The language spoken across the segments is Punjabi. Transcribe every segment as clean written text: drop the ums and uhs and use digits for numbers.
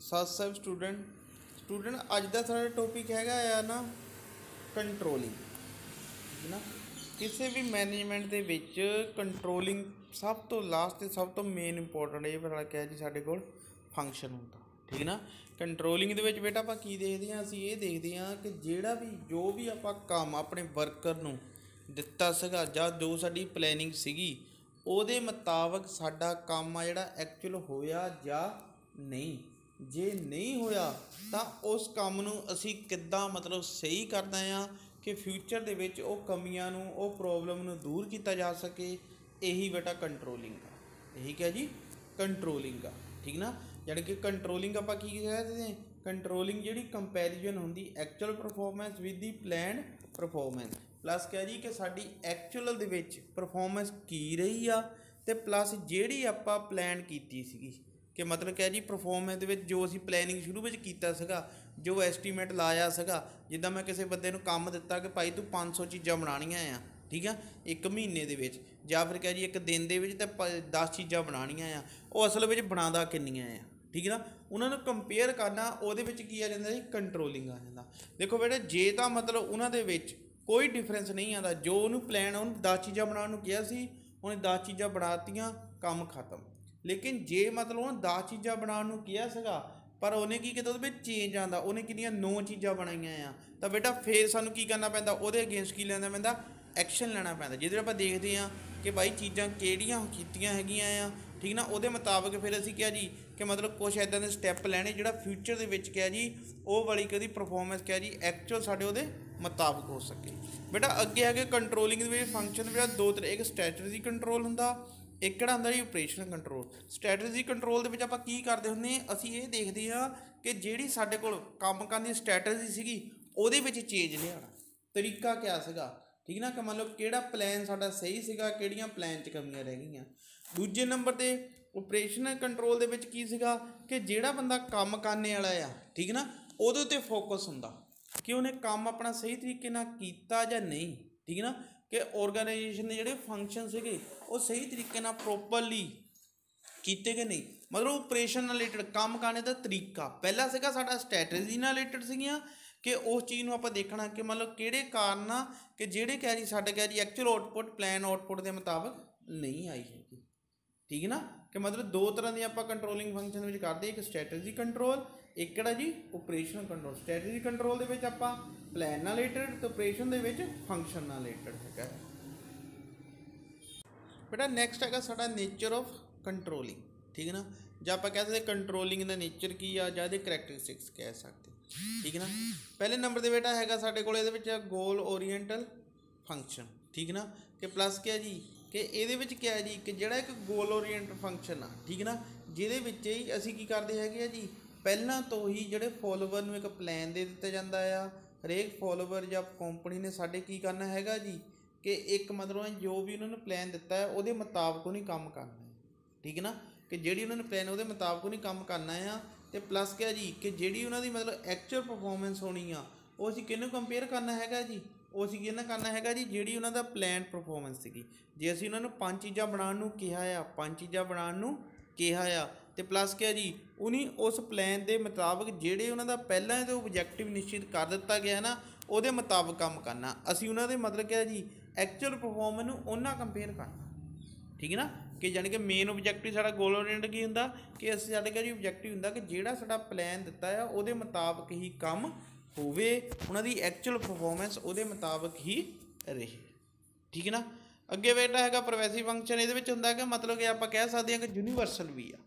ਸਤਿ ਸ੍ਰੀ ਸਟੂਡੈਂਟ ਅੱਜ ਦਾ ਸਾਡਾ ਟੌਪਿਕ ਹੈਗਾ ਆ ਨਾ ਕੰਟਰੋਲਿੰਗ, ਠੀਕ ਨਾ। ਕਿਸੇ ਵੀ ਮੈਨੇਜਮੈਂਟ ਦੇ ਵਿੱਚ ਕੰਟਰੋਲਿੰਗ ਸਭ ਤੋਂ ਲਾਸਟ ਤੇ ਸਭ ਤੋਂ ਮੇਨ ਇੰਪੋਰਟੈਂਟ ਇਹ ਪਤਾ ਲੱਗਿਆ ਜੀ ਸਾਡੇ ਕੋਲ ਫੰਕਸ਼ਨ ਹੁੰਦਾ, ਠੀਕ ਨਾ। ਕੰਟਰੋਲਿੰਗ ਦੇ ਵਿੱਚ ਬੇਟਾ ਆਪਾਂ ਕੀ ਦੇਖਦੇ ਹਾਂ, ਅਸੀਂ ਇਹ ਦੇਖਦੇ ਹਾਂ ਕਿ ਜਿਹੜਾ ਵੀ ਜੋ ਵੀ ਆਪਾਂ ਕੰਮ ਆਪਣੇ ਵਰਕਰ ਨੂੰ ਦਿੱਤਾ ਸੀਗਾ ਜਾਂ ਜੋ ਸਾਡੀ ਪਲੈਨਿੰਗ ਸੀਗੀ ਉਹਦੇ ਮੁਤਾਬਕ ਸਾਡਾ ਕੰਮ ਆ ਜਿਹੜਾ ਐਕਚੁਅਲ ਹੋਇਆ ਜਾਂ ਨਹੀਂ। ਜੇ ਨਹੀਂ ਹੋਇਆ ਤਾਂ ਉਸ ਕੰਮ ਨੂੰ ਅਸੀਂ ਕਿੱਦਾਂ ਮਤਲਬ ਸਹੀ ਕਰਨਾ ਆ ਕਿ ਫਿਊਚਰ ਦੇ ਵਿੱਚ ਉਹ ਕਮੀਆਂ ਨੂੰ ਉਹ ਪ੍ਰੋਬਲਮ ਨੂੰ ਦੂਰ ਕੀਤਾ ਜਾ ਸਕੇ। ਇਹੀ ਬੇਟਾ ਕੰਟਰੋਲਿੰਗ ਆ, ਇਹੀ ਕਿਹਾ ਜੀ ਕੰਟਰੋਲਿੰਗ ਆ, ਠੀਕ ਨਾ। ਜਾਣੀ ਕਿ ਕੰਟਰੋਲਿੰਗ ਆਪਾਂ ਕੀ ਕਹਿੰਦੇ ਹਾਂ, ਕੰਟਰੋਲਿੰਗ ਜਿਹੜੀ ਕੰਪੈਰੀਜ਼ਨ ਹੁੰਦੀ actual performance with the planned performance, plus ਕਹਿ ਜੀ ਕਿ ਸਾਡੀ ਐਕਚੁਅਲ ਦੇ ਵਿੱਚ ਪਰਫੋਰਮੈਂਸ ਕੀ ਰਹੀ ਆ ਅਤੇ ਪਲੱਸ ਜਿਹੜੀ ਆਪਾਂ ਪਲੈਨ ਕੀਤੀ ਸੀਗੀ ਕਿ ਮਤਲਬ ਕਹਿ ਜੀ ਪਰਫੋਰਮੈਂਸ ਦੇ ਵਿੱਚ ਜੋ ਅਸੀਂ ਪਲੈਨਿੰਗ ਸ਼ੁਰੂ ਵਿੱਚ ਕੀਤਾ ਸੀਗਾ, ਜੋ ਐਸਟੀਮੇਟ ਲਾਇਆ ਸੀਗਾ। ਜਿੱਦਾਂ ਮੈਂ ਕਿਸੇ ਬੰਦੇ ਨੂੰ ਕੰਮ ਦਿੱਤਾ ਕਿ ਭਾਈ ਤੂੰ 500 ਚੀਜ਼ਾਂ ਬਣਾਉਣੀਆਂ ਆ, ਠੀਕ ਆ, ਇੱਕ ਮਹੀਨੇ ਦੇ ਵਿੱਚ, ਜਾਂ ਫਿਰ ਕਹਿ ਜੀ ਇੱਕ ਦਿਨ ਦੇ ਵਿੱਚ ਤਾਂ 10 ਚੀਜ਼ਾਂ ਬਣਾਉਣੀਆਂ ਆ, ਉਹ ਅਸਲ ਵਿੱਚ ਬਣਾਉਂਦਾ ਕਿੰਨੀਆਂ ਆ, ਠੀਕ ਨਾ। ਉਹਨਾਂ ਨੂੰ ਕੰਪੇਅਰ ਕਰਨਾ, ਉਹਦੇ ਵਿੱਚ ਕੀ ਆ ਜਾਂਦਾ ਜੀ ਕੰਟਰੋਲਿੰਗ ਆ ਜਾਂਦਾ। ਦੇਖੋ ਬੇਟੇ, ਜੇ ਤਾਂ ਮਤਲਬ ਉਹਨਾਂ ਦੇ ਵਿੱਚ ਕੋਈ ਡਿਫਰੈਂਸ ਨਹੀਂ ਆਉਂਦਾ, ਜੋ ਉਹਨੂੰ ਪਲਾਨ ਉਹਨੂੰ 10 ਚੀਜ਼ਾਂ ਬਣਾਉਣ ਨੂੰ ਕਿਹਾ ਸੀ ਉਹਨੇ 10 ਚੀਜ਼ਾਂ ਬਣਾਤੀਆਂ, ਕੰਮ ਖਤਮ। ਲੇਕਿਨ ਜੇ ਮਤਲਬ ਉਹਨੇ 10 ਚੀਜ਼ਾਂ ਬਣਾਉਣ ਨੂੰ ਕਿਹਾ ਸੀਗਾ ਪਰ ਉਹਨੇ ਕੀ ਕੀਤਾ, ਉਹਦੇ ਵਿੱਚ ਚੇਂਜ ਆਉਂਦਾ, ਉਹਨੇ ਕਿੰਨੀਆਂ 9 ਚੀਜ਼ਾਂ ਬਣਾਈਆਂ ਆ, ਤਾਂ ਬੇਟਾ ਫਿਰ ਸਾਨੂੰ ਕੀ ਕਰਨਾ ਪੈਂਦਾ, ਉਹਦੇ ਅਗੇਂਸਟ ਕੀ ਲੈਣਾ ਪੈਂਦਾ, ਐਕਸ਼ਨ ਲੈਣਾ ਪੈਂਦਾ। ਜਿਹਦੇ ਆਪਾਂ ਦੇਖਦੇ ਹਾਂ ਕਿ ਭਾਈ ਚੀਜ਼ਾਂ ਕਿਹੜੀਆਂ ਕੀਤੀਆਂ ਹੈਗੀਆਂ ਆ, ਠੀਕ ਨਾ। ਉਹਦੇ ਮੁਤਾਬਕ ਫਿਰ ਅਸੀਂ ਕਿਹਾ ਜੀ ਕਿ ਮਤਲਬ ਕੁਛ ਇੱਦਾਂ ਦੇ ਸਟੈਪ ਲੈਣੇ ਜਿਹੜਾ ਫਿਊਚਰ ਦੇ ਵਿੱਚ ਕਿਹਾ ਜੀ ਉਹ ਵਾਲੀ ਕਦੀ ਪਰਫੋਰਮੈਂਸ ਕਿਹਾ ਜੀ ਐਕਚੁਅਲ ਸਾਡੇ ਉਹਦੇ ਮੁਤਾਬਕ ਹੋ ਸਕੇ। ਬੇਟਾ ਅੱਗੇ ਹੈਗੇ ਕੰਟਰੋਲਿੰਗ ਦੇ ਵਿੱਚ ਫੰਕਸ਼ਨ ਜਿਹੜਾ ਦੋ ਤਰ੍ਹਾਂ, ਇੱਕ ਸਟ੍ਰੈਟਜੀ ਕੰਟਰੋਲ ਹੁੰਦਾ, ਇੱਕ ਕਿਹੜਾ ਹੁੰਦਾ ਜੀ ਆਪਰੇਸ਼ਨਲ ਕੰਟਰੋਲ। ਸਟ੍ਰੈਟਜੀ ਕੰਟਰੋਲ ਦੇ ਵਿੱਚ ਆਪਾਂ ਕੀ ਕਰਦੇ ਹੁੰਦੇ ਹਾਂ, ਅਸੀਂ ਇਹ ਦੇਖਦੇ ਹਾਂ ਕਿ ਜਿਹੜੀ ਸਾਡੇ ਕੋਲ ਕੰਮ ਕਰਨ ਦੀ ਸਟ੍ਰੈਟਜੀ ਸੀਗੀ ਉਹਦੇ ਵਿੱਚ ਚੇਂਜ ਲਿਆਉਣਾ, ਤਰੀਕਾ ਕਿਆ ਸੀਗਾ, ਠੀਕ ਨਾ। ਕਿ ਮਤਲਬ ਕਿਹੜਾ ਪਲਾਨ ਸਾਡਾ ਸਹੀ ਸੀਗਾ, ਕਿਹੜੀਆਂ ਪਲਾਨ 'ਚ ਕਮੀਆਂ ਰਹਿ ਗਈਆਂ। ਦੂਜੇ ਨੰਬਰ 'ਤੇ ਆਪਰੇਸ਼ਨਲ ਕੰਟਰੋਲ ਦੇ ਵਿੱਚ ਕੀ ਸੀਗਾ ਕਿ ਜਿਹੜਾ ਬੰਦਾ ਕੰਮ ਕਰਨੇ ਵਾਲਾ ਆ, ਠੀਕ ਨਾ, ਉਹਦੇ 'ਤੇ ਫੋਕਸ ਹੁੰਦਾ ਕਿ ਉਹਨੇ ਕੰਮ ਆਪਣਾ ਸਹੀ ਤਰੀਕੇ ਨਾਲ ਕੀਤਾ ਜਾਂ ਨਹੀਂ, ਠੀਕ ਨਾ। ਕਿ ਔਰਗਨਾਈਜੇਸ਼ਨ ਦੇ ਜਿਹੜੇ ਫੰਕਸ਼ਨ ਸੀਗੇ ਉਹ ਸਹੀ ਤਰੀਕੇ ਨਾਲ ਪ੍ਰੋਪਰਲੀ ਕੀਤੇ ਕਿ ਨਹੀਂ। ਮਤਲਬ ਆਪਰੇਸ਼ਨ ਨਾਲ ਰਿਲੇਟਡ ਕੰਮ ਕਰਨੇ ਦਾ ਤਰੀਕਾ ਪਹਿਲਾਂ ਸੀਗਾ ਸਾਡਾ ਸਟ੍ਰੈਟਜੀ ਨਾਲ ਰਿਲੇਟਡ ਸੀਗੀਆਂ ਕਿ ਉਸ ਚੀਜ਼ ਨੂੰ ਆਪਾਂ ਦੇਖਣਾ ਕਿ ਮਤਲਬ ਕਿਹੜੇ ਕਾਰਨ ਆ ਕਿ ਜਿਹੜੇ ਕਹਿ ਜੀ ਸਾਡੇ ਕਹਿ ਜੀ ਐਕਚੁਅਲ ਆਊਟਪੁੱਟ ਪਲਾਨ ਆਊਟਪੁੱਟ ਦੇ ਮੁਤਾਬਕ ਨਹੀਂ ਆਈ ਹੈਗੀ, ਠੀਕ ਨਾ। ਕਿ ਮਤਲਬ ਦੋ ਤਰ੍ਹਾਂ ਦੀ ਆਪਾਂ ਕੰਟਰੋਲਿੰਗ ਫੰਕਸ਼ਨ ਵਿੱਚ ਕਰਦੇ, ਇੱਕ ਸਟ੍ਰੈਟਜੀ ਕੰਟਰੋਲ, ਇੱਕ ਕਿਹੜਾ ਜੀ ਆਪਰੇਸ਼ਨਲ ਕੰਟਰੋਲ। ਸਟ੍ਰੈਟਜੀ ਕੰਟਰੋਲ ਦੇ ਵਿੱਚ ਆਪਾਂ ਪਲਾਨ ਨਾਲ ਰਿਲੇਟਡ ਅਤੇ ਆਪਰੇਸ਼ਨ ਦੇ ਵਿੱਚ ਫੰਕਸ਼ਨ ਨਾਲ ਰਿਲੇਟਡ ਹੈਗਾ। ਬੇਟਾ ਨੈਕਸਟ ਹੈਗਾ ਸਾਡਾ ਨੇਚਰ ਆਫ ਕੰਟਰੋਲਿੰਗ, ਠੀਕ ਨਾ। ਜਾਂ ਆਪਾਂ ਕਹਿ ਸਕਦੇ ਕੰਟਰੋਲਿੰਗ ਦਾ ਨੇਚਰ ਕੀ ਆ ਜਾਂ ਇਹਦੇ ਕਰੈਕਟਰਿਸਟਿਕਸ ਕਹਿ ਸਕਦੇ, ਠੀਕ ਨਾ। ਪਹਿਲੇ ਨੰਬਰ 'ਤੇ ਬੇਟਾ ਹੈਗਾ ਸਾਡੇ ਕੋਲ ਇਹਦੇ ਵਿੱਚ ਗੋਲ ਓਰੀਐਂਟਲ ਫੰਕਸ਼ਨ, ਠੀਕ ਨਾ। ਕਿ ਪਲੱਸ ਕਿਹਾ ਜੀ ਕਿ ਇਹਦੇ ਵਿੱਚ ਕਿਹਾ ਹੈ ਜੀ ਕਿ ਜਿਹੜਾ ਇੱਕ ਗੋਲ ਓਰੀਐਂਟਡ ਫੰਕਸ਼ਨ ਆ, ਠੀਕ ਨਾ, ਜਿਹਦੇ ਵਿੱਚ ਹੀ ਅਸੀਂ ਕੀ ਕਰਦੇ ਹੈਗੇ ਆ ਜੀ, ਪਹਿਲਾਂ ਤੋਂ ਹੀ ਜਿਹੜੇ ਫੋਲੋਵਰ ਨੂੰ ਇੱਕ ਪਲਾਨ ਦੇ ਦਿੱਤਾ ਜਾਂਦਾ ਆ। ਹਰੇਕ ਫੋਲੋਵਰ ਜਾਂ ਕੰਪਨੀ ਨੇ ਸਾਡੇ ਕੀ ਕਰਨਾ ਹੈਗਾ ਜੀ ਕਿ ਇੱਕ ਮਤਲਬ ਜੋ ਵੀ ਉਹਨਾਂ ਨੂੰ ਪਲਾਨ ਦਿੱਤਾ ਹੈ ਉਹਦੇ ਮੁਤਾਬਕ ਉਹਨੇ ਕੰਮ ਕਰਨਾ, ਠੀਕ ਨਾ। ਕਿ ਜਿਹੜੀ ਉਹਨਾਂ ਨੇ ਪਲਾਨ ਉਹਦੇ ਮੁਤਾਬਕ ਉਹਨੇ ਕੰਮ ਕਰਨਾ ਆ। ਅਤੇ ਪਲੱਸ ਕਿਹਾ ਜੀ ਕਿ ਜਿਹੜੀ ਉਹਨਾਂ ਦੀ ਮਤਲਬ ਐਕਚੁਅਲ ਪਰਫੋਰਮੈਂਸ ਹੋਣੀ ਆ ਉਹ ਅਸੀਂ ਕਿਹਨੂੰ ਕੰਪੇਅਰ ਕਰਨਾ ਹੈਗਾ ਜੀ, ਉਹ ਅਸੀਂ ਕਿਹਨਾਂ ਕਰਨਾ ਹੈਗਾ ਜੀ, ਜਿਹੜੀ ਉਹਨਾਂ ਦਾ ਪਲਾਨ ਪਰਫੋਰਮੈਂਸ ਸੀਗੀ। ਜੇ ਅਸੀਂ ਉਹਨਾਂ ਨੂੰ 5 ਚੀਜ਼ਾਂ ਬਣਾਉਣ ਨੂੰ ਕਿਹਾ ਆ, 5 ਚੀਜ਼ਾਂ ਬਣਾਉਣ ਨੂੰ ਕਿਹਾ ਆ, ਅਤੇ ਪਲੱਸ ਕਿਹਾ ਜੀ ਉਹਨੇ ਉਸ ਪਲਾਨ ਦੇ ਮੁਤਾਬਕ ਜਿਹੜੇ ਉਹਨਾਂ ਦਾ ਪਹਿਲਾਂ ਤੋਂ ਓਬਜੈਕਟਿਵ ਨਿਸ਼ਚਿਤ ਕਰ ਦਿੱਤਾ ਗਿਆ ਨਾ ਉਹਦੇ ਮੁਤਾਬਕ ਕੰਮ ਕਰਨਾ। ਅਸੀਂ ਉਹਨਾਂ ਦੇ ਮਤਲਬ ਕਿਹਾ ਜੀ ਐਕਚੁਅਲ ਪਰਫੋਰਮੈਂਸ ਨੂੰ ਉਹਨਾਂ ਕੰਪੇਅਰ ਕਰਨਾ, ਠੀਕ ਹੈ ਨਾ। ਕਿ ਜਾਣੀ ਕਿ ਮੇਨ ਓਬਜੈਕਟਿਵ ਸਾਡਾ ਗੋਲ ਓਰੀਐਂਟਡ ਕੀ ਹੁੰਦਾ ਕਿ ਅਸੀਂ ਸਾਡੇ ਕਿਹਾ ਜੀ ਓਬਜੈਕਟਿਵ ਹੁੰਦਾ ਕਿ ਜਿਹੜਾ ਸਾਡਾ ਪਲਾਨ ਦਿੱਤਾ ਆ ਉਹਦੇ ਮੁਤਾਬਕ ਹੀ ਕੰਮ ਹੋਵੇ, ਉਹਨਾਂ ਦੀ ਐਕਚੁਅਲ ਪਰਫੋਰਮੈਂਸ ਉਹਦੇ ਮੁਤਾਬਕ ਹੀ ਰਹੇ, ਠੀਕ ਨਾ। ਅੱਗੇ ਬੇਟਾ ਹੈਗਾ ਪਰਵੈਸਿਵ ਫੰਕਸ਼ਨ। ਇਹਦੇ ਵਿੱਚ ਹੁੰਦਾ ਕਿ ਮਤਲਬ ਕਿ ਆਪਾਂ ਕਹਿ ਸਕਦੇ ਹਾਂ ਕਿ ਯੂਨੀਵਰਸਲ ਵੀ ਆ,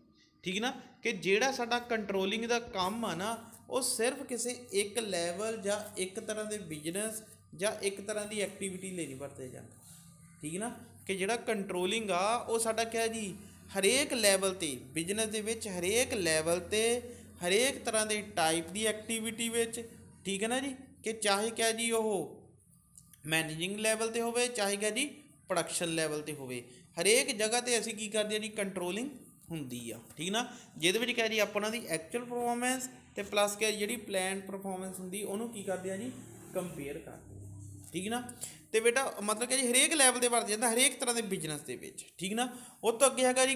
ਠੀਕ ਨਾ। ਕਿ ਜਿਹੜਾ ਸਾਡਾ ਕੰਟਰੋਲਿੰਗ ਦਾ ਕੰਮ ਆ ਨਾ ਉਹ ਸਿਰਫ ਕਿਸੇ ਇੱਕ ਲੈਵਲ ਜਾਂ ਇੱਕ ਤਰ੍ਹਾਂ ਦੇ ਬਿਜ਼ਨਸ ਜਾਂ ਇੱਕ ਤਰ੍ਹਾਂ ਦੀ ਐਕਟੀਵਿਟੀ ਲਈ ਨਹੀਂ ਵਰਤਿਆ ਜਾਂਦਾ, ਠੀਕ ਨਾ। ਕਿ ਜਿਹੜਾ ਕੰਟਰੋਲਿੰਗ ਆ ਉਹ ਸਾਡਾ ਕਿਹਾ ਜੀ ਹਰੇਕ ਲੈਵਲ 'ਤੇ ਬਿਜ਼ਨਸ ਦੇ ਵਿੱਚ ਹਰੇਕ ਲੈਵਲ 'ਤੇ ਹਰੇਕ ਤਰ੍ਹਾਂ ਦੇ ਟਾਈਪ ਦੀ ਐਕਟੀਵਿਟੀ ਵਿੱਚ, ਠੀਕ ਹੈ ਨਾ ਜੀ। ਕਿ ਚਾਹੇ ਕਿਹਾ ਜੀ ਉਹ ਮੈਨੇਜਿੰਗ ਲੈਵਲ 'ਤੇ ਹੋਵੇ, ਚਾਹੇ ਕਿਹਾ ਜੀ ਪ੍ਰੋਡਕਸ਼ਨ ਲੈਵਲ 'ਤੇ ਹੋਵੇ, ਹਰੇਕ ਜਗ੍ਹਾ 'ਤੇ ਅਸੀਂ ਕੀ ਕਰਦੇ ਹਾਂ ਜੀ ਕੰਟਰੋਲਿੰਗ ਹੁੰਦੀ ਆ, ਠੀਕ ਨਾ। ਜਿਹਦੇ ਵਿੱਚ ਕਿਹਾ ਜੀ ਆਪਾਂ ਉਹਨਾਂ ਦੀ ਐਕਚੁਅਲ ਪਰਫੋਰਮੈਂਸ ਅਤੇ ਪਲੱਸ ਕਿਹਾ ਜਿਹੜੀ ਪਲਾਨ ਪਰਫੋਰਮੈਂਸ ਹੁੰਦੀ ਉਹਨੂੰ ਕੀ ਕਰਦੇ ਆ ਜੀ ਕੰਪੇਅਰ ਕਰਦੇ, ਠੀਕ ਨਾ। ਤੇ ਬੇਟਾ ਮਤਲਬ ਕਿ ਜੀ ਹਰੇਕ ਲੈਵਲ ਦੇ ਵਰਤ ਜਾਂਦਾ, ਹਰੇਕ ਤਰ੍ਹਾਂ ਦੇ ਬਿਜ਼ਨਸ ਦੇ ਵਿੱਚ, ਠੀਕ ਨਾ। ਉਹ ਤੋਂ ਅੱਗੇ ਹੈਗਾ ਜੀ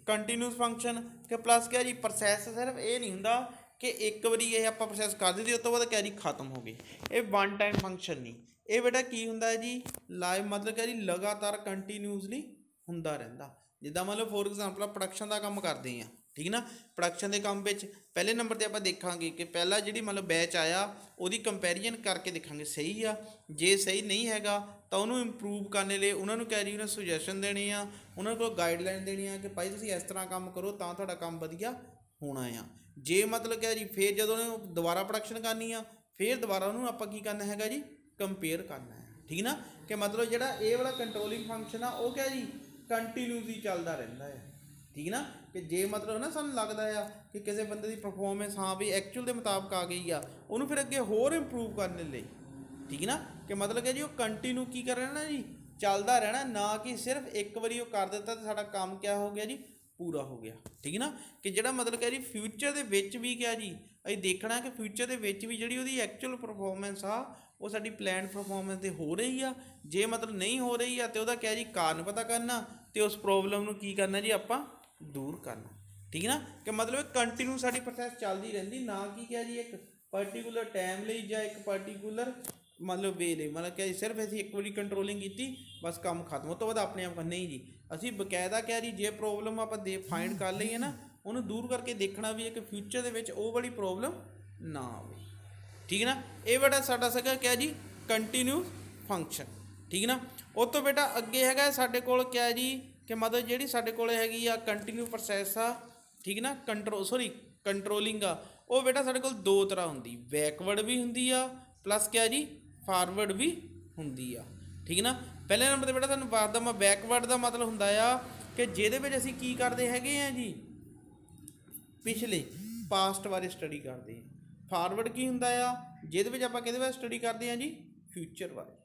ਕੰਟੀਨਿਊਸ ਫੰਕਸ਼ਨ, ਕਿ ਪਲੱਸ ਕਿਆ ਜੀ ਪ੍ਰੋਸੈਸ ਸਿਰਫ ਇਹ ਨਹੀਂ ਹੁੰਦਾ ਕਿ ਇੱਕ ਵਾਰੀ ਇਹ ਆਪਾਂ ਪ੍ਰੋਸੈਸ ਕਰ ਦਿੱਤੀ ਉਸ ਤੋਂ ਬਾਅਦ ਕਿਆ ਜੀ ਖਤਮ ਹੋ ਗਈ, ਇਹ ਵਨ ਟਾਈਮ ਫੰਕਸ਼ਨ ਨਹੀਂ। ਇਹ ਬੇਟਾ ਕੀ ਹੁੰਦਾ ਹੈ ਜੀ, ਲਾਈਵ ਮਤਲਬ ਕਿਆ ਜੀ ਲਗਾਤਾਰ ਕੰਟੀਨਿਊਸਲੀ ਹੁੰਦਾ ਰਹਿੰਦਾ। ਜਿੱਦਾਂ ਮਤਲਬ ਫੋਰ ਐਗਜ਼ਾਮਪਲ ਪ੍ਰੋਡਕਸ਼ਨ ਦਾ ਕੰਮ ਕਰਦੇ ਹਾਂ, ਠੀਕ ਨਾ। ਪ੍ਰੋਡਕਸ਼ਨ ਦੇ ਕੰਮ ਵਿੱਚ ਪਹਿਲੇ ਨੰਬਰ 'ਤੇ ਆਪਾਂ ਦੇਖਾਂਗੇ ਕਿ ਪਹਿਲਾਂ ਜਿਹੜੀ ਮਤਲਬ ਬੈਚ ਆਇਆ ਉਹਦੀ ਕੰਪੈਰੀਜ਼ਨ ਕਰਕੇ ਦੇਖਾਂਗੇ ਸਹੀ ਆ, ਜੇ ਸਹੀ ਨਹੀਂ ਹੈਗਾ ਤਾਂ ਉਹਨੂੰ ਇੰਪਰੂਵ ਕਰਨ ਲਈ ਉਹਨਾਂ ਨੂੰ ਕਹਿ ਰਹੀ ਉਹਨਾਂ ਸੁਜੈਸ਼ਨ ਦੇਣੀ ਆ, ਉਹਨਾਂ ਕੋਲ ਗਾਈਡਲਾਈਨ ਦੇਣੀ ਆ ਕਿ ਭਾਈ ਤੁਸੀਂ ਇਸ ਤਰ੍ਹਾਂ ਕੰਮ ਕਰੋ ਤਾਂ ਤੁਹਾਡਾ ਕੰਮ ਵਧੀਆ ਹੋਣਾ ਆ। ਜੇ ਮਤਲਬ ਕਿ ਜੀ ਫਿਰ ਜਦੋਂ ਉਹਨੇ ਦੁਬਾਰਾ ਪ੍ਰੋਡਕਸ਼ਨ ਕਰਨੀ ਆ ਫਿਰ ਦੁਬਾਰਾ ਉਹਨੂੰ ਆਪਾਂ ਕੀ ਕਰਨਾ ਹੈਗਾ ਜੀ, ਕੰਪੇਅਰ ਕਰਨਾ ਹੈ, ਠੀਕ ਨਾ। ਕਿ ਮਤਲਬ ਜਿਹੜਾ ਇਹ ਵਾਲਾ ਕੰਟਰੋਲਿੰਗ ਫੰਕਸ਼ਨ ਆ ਉਹ ਕਿਆ ਜੀ ਕੰਟੀਨਿਊਸਲੀ ਚੱਲਦਾ ਰਹਿੰਦਾ ਹੈ, ਠੀਕ ਨਾ। ਕਿ ਜੇ ਮਤਲਬ ਨਾ ਸਾਨੂੰ ਲੱਗਦਾ ਆ ਕਿ ਕਿਸੇ ਬੰਦੇ ਦੀ ਪਰਫੋਰਮੈਂਸ ਹਾਂ ਵੀ ਐਕਚੁਅਲ ਦੇ ਮੁਤਾਬਕ ਆ ਗਈ ਆ, ਉਹਨੂੰ ਫਿਰ ਅੱਗੇ ਹੋਰ ਇੰਪਰੂਵ ਕਰਨ ਲਈ, ਠੀਕ ਨਾ। ਕਿ ਮਤਲਬ ਕਿ ਜੀ ਉਹ ਕੰਟੀਨਿਊ ਕੀ ਕਰ ਰਹਿਣਾ ਜੀ, ਚੱਲਦਾ ਰਹਿਣਾ, ਨਾ ਕਿ ਸਿਰਫ ਇੱਕ ਵਾਰੀ ਉਹ ਕਰ ਦਿੱਤਾ ਤੇ ਸਾਡਾ ਕੰਮ ਕਿਆ ਹੋ ਗਿਆ ਜੀ, ਪੂਰਾ ਹੋ ਗਿਆ, ਠੀਕ ਨਾ। ਕਿ ਜਿਹੜਾ ਮਤਲਬ ਕਿ ਜੀ ਫਿਊਚਰ ਦੇ ਵਿੱਚ ਵੀ ਕਿਆ ਜੀ ਅਸੀਂ ਦੇਖਣਾ ਕਿ ਫਿਊਚਰ ਦੇ ਵਿੱਚ ਵੀ ਜਿਹੜੀ ਉਹਦੀ ਐਕਚੁਅਲ ਪਰਫੋਰਮੈਂਸ ਆ ਉਹ ਸਾਡੀ ਪਲੈਨਡ ਪਰਫੋਰਮੈਂਸ 'ਤੇ ਹੋ ਰਹੀ ਆ। ਜੇ ਮਤਲਬ ਨਹੀਂ ਹੋ ਰਹੀ ਆ ਤੇ ਉਹਦਾ ਕਿਆ ਜੀ ਕਾਰਨ ਪਤਾ ਕਰਨਾ ਤੇ ਉਸ ਪ੍ਰੋਬਲਮ ਨੂੰ ਕੀ ਕਰਨਾ ਜੀ ਆਪਾਂ ਦੂਰ ਕਰਨਾ, ਠੀਕ ਨਾ। ਕਿ ਮਤਲਬ ਕੰਟੀਨਿਊ ਸਾਡੀ ਪ੍ਰੋਸੈਸ ਚੱਲਦੀ ਰਹਿੰਦੀ, ਨਾ ਕਿ ਕਿਆ ਜੀ ਇੱਕ ਪਰਟੀਕੂਲਰ ਟਾਈਮ ਲਈ ਜਾਂ ਇੱਕ ਪਰਟੀਕੂਲਰ ਮਤਲਬ ਵੇ ਲਈ, ਮਤਲਬ ਕਿ ਸਿਰਫ ਅਸੀਂ ਇੱਕ ਵਾਰੀ ਕੰਟਰੋਲਿੰਗ ਕੀਤੀ ਬਸ ਕੰਮ ਖਤਮ, ਉਹ ਤੋਂ ਬਾਅਦ ਆਪਣੇ ਆਪ ਨਹੀਂ ਜੀ। ਅਸੀਂ ਬਕਾਇਦਾ ਕਿਆ ਜੀ ਜੇ ਪ੍ਰੋਬਲਮ ਆਪਾਂ ਫਾਈਂਡ ਕਰ ਲਈਏ ਨਾ ਉਹਨੂੰ ਦੂਰ ਕਰਕੇ ਦੇਖਣਾ ਵੀ ਇੱਕ ਫਿਊਚਰ ਦੇ ਵਿੱਚ ਉਹ ਵਾਲੀ ਪ੍ਰੋਬਲਮ ਨਾ ਆਵੇ, ਠੀਕ ਨਾ। ਇਹ ਬੇਟਾ ਸਾਡਾ ਸੀਗਾ ਕਿਆ ਜੀ ਕੰਟੀਨਿਊ ਫੰਕਸ਼ਨ, ਠੀਕ ਨਾ। ਉਹ ਤੋਂ ਬੇਟਾ ਅੱਗੇ ਹੈਗਾ ਸਾਡੇ ਕੋਲ ਕਿਆ ਜੀ ਕਿ ਮਤਲਬ ਜਿਹੜੀ ਸਾਡੇ ਕੋਲ ਹੈਗੀ ਆ ਕੰਟੀਨਿਊ ਪ੍ਰੋਸੈਸ ਆ, ਠੀਕ ਨਾ। ਕੰਟਰੋਲਿੰਗ ਆ ਉਹ ਬੇਟਾ ਸਾਡੇ ਕੋਲ ਦੋ ਤਰ੍ਹਾਂ ਹੁੰਦੀ, ਬੈਕਵਰਡ ਵੀ ਹੁੰਦੀ ਆ ਪਲੱਸ ਕਿਆ ਜੀ ਫਾਰਵਰਡ ਵੀ ਹੁੰਦੀ ਆ, ਠੀਕ ਨਾ। ਪਹਿਲੇ ਨੰਬਰ 'ਤੇ ਬੇਟਾ ਤੁਹਾਨੂੰ ਦੱਸਦਾ ਮੈਂ ਬੈਕਵਰਡ ਦਾ ਮਤਲਬ ਹੁੰਦਾ ਆ ਕਿ ਜਿਹਦੇ ਵਿੱਚ ਅਸੀਂ ਕੀ ਕਰਦੇ ਹੈਗੇ ਆ ਜੀ, ਪਿਛਲੇ ਪਾਸਟ ਬਾਰੇ ਸਟੱਡੀ ਕਰਦੇ ਹਾਂ। ਫਾਰਵਰਡ ਕੀ ਹੁੰਦਾ ਆ, ਜਿਹਦੇ ਵਿੱਚ ਆਪਾਂ ਕਿਹਦੇ ਬਾਰੇ ਸਟੱਡੀ ਕਰਦੇ ਹਾਂ ਜੀ, ਫਿਊਚਰ ਬਾਰੇ,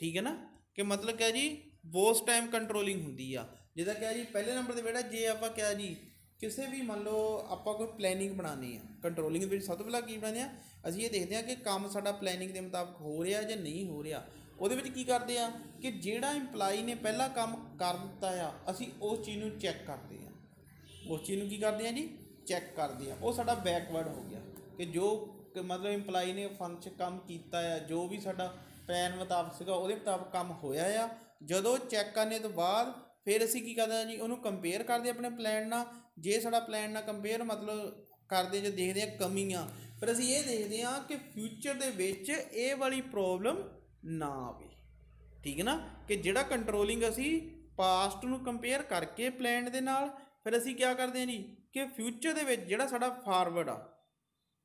ਠੀਕ ਹੈ ਨਾ। ਕਿ ਮਤਲਬ ਕਿਆ ਜੀ ਬੋਸ ਟਾਈਮ ਕੰਟਰੋਲਿੰਗ ਹੁੰਦੀ ਆ। ਜਿੱਦਾਂ ਕਿਹਾ ਜੀ ਪਹਿਲੇ ਨੰਬਰ 'ਤੇ ਬੇਟਾ ਜੇ ਆਪਾਂ ਕਿਹਾ ਜੀ ਕਿਸੇ ਵੀ ਮੰਨ ਲਓ ਆਪਾਂ ਕੋਈ ਪਲੈਨਿੰਗ ਬਣਾਉਣੀ ਆ, ਕੰਟਰੋਲਿੰਗ ਦੇ ਵਿੱਚ ਸਭ ਤੋਂ ਪਹਿਲਾਂ ਕੀ ਬਣਾਉਂਦੇ ਆ, ਅਸੀਂ ਇਹ ਦੇਖਦੇ ਹਾਂ ਕਿ ਕੰਮ ਸਾਡਾ ਪਲੈਨਿੰਗ ਦੇ ਮੁਤਾਬਕ ਹੋ ਰਿਹਾ ਜਾਂ ਨਹੀਂ ਹੋ ਰਿਹਾ। ਉਹਦੇ ਵਿੱਚ ਕੀ ਕਰਦੇ ਆ ਕਿ ਜਿਹੜਾ ਇੰਪਲਾਈ ਨੇ ਪਹਿਲਾਂ ਕੰਮ ਕਰ ਦਿੱਤਾ ਆ ਅਸੀਂ ਉਸ ਚੀਜ਼ ਨੂੰ ਚੈੱਕ ਕਰਦੇ ਹਾਂ, ਉਸ ਚੀਜ਼ ਨੂੰ ਕੀ ਕਰਦੇ ਹਾਂ ਜੀ ਚੈੱਕ ਕਰਦੇ ਹਾਂ, ਉਹ ਸਾਡਾ ਬੈਕਵਰਡ ਹੋ ਗਿਆ। ਕਿ ਜੋ ਮਤਲਬ ਇੰਪਲਾਈ ਨੇ ਫੰਕਸ਼ਨ ਕੰਮ ਕੀਤਾ ਆ, ਜੋ ਵੀ ਸਾਡਾ ਪਲਾਨ ਮੁਤਾਬਕ ਸੀਗਾ ਉਹਦੇ ਮੁਤਾਬਕ ਕੰਮ ਹੋਇਆ ਆ, ਜਦੋਂ ਚੈੱਕ ਕਰਨੇ ਤੋਂ ਬਾਅਦ ਫਿਰ ਅਸੀਂ ਕੀ ਕਰਦੇ ਹਾਂ ਜੀ ਉਹਨੂੰ ਕੰਪੇਅਰ ਕਰਦੇ ਆਪਣੇ ਪਲਾਨ ਨਾਲ। ਜੇ ਸਾਡਾ ਪਲਾਨ ਨਾਲ ਕੰਪੇਅਰ ਮਤਲਬ ਕਰਦੇ ਜੇ ਦੇਖਦੇ ਹਾਂ ਕਮੀਆਂ, ਫਿਰ ਅਸੀਂ ਇਹ ਦੇਖਦੇ ਹਾਂ ਕਿ ਫਿਊਚਰ ਦੇ ਵਿੱਚ ਇਹ ਵਾਲੀ ਪ੍ਰੋਬਲਮ ਨਾ ਆਵੇ, ਠੀਕ ਹੈ ਨਾ। ਕਿ ਜਿਹੜਾ ਕੰਟਰੋਲਿੰਗ ਅਸੀਂ ਪਾਸਟ ਨੂੰ ਕੰਪੇਅਰ ਕਰਕੇ ਪਲਾਨ ਦੇ ਨਾਲ, ਫਿਰ ਅਸੀਂ ਕਿਆ ਕਰਦੇ ਹਾਂ ਜੀ ਕਿ ਫਿਊਚਰ ਦੇ ਵਿੱਚ ਜਿਹੜਾ ਸਾਡਾ ਫਾਰਵਰਡ ਆ,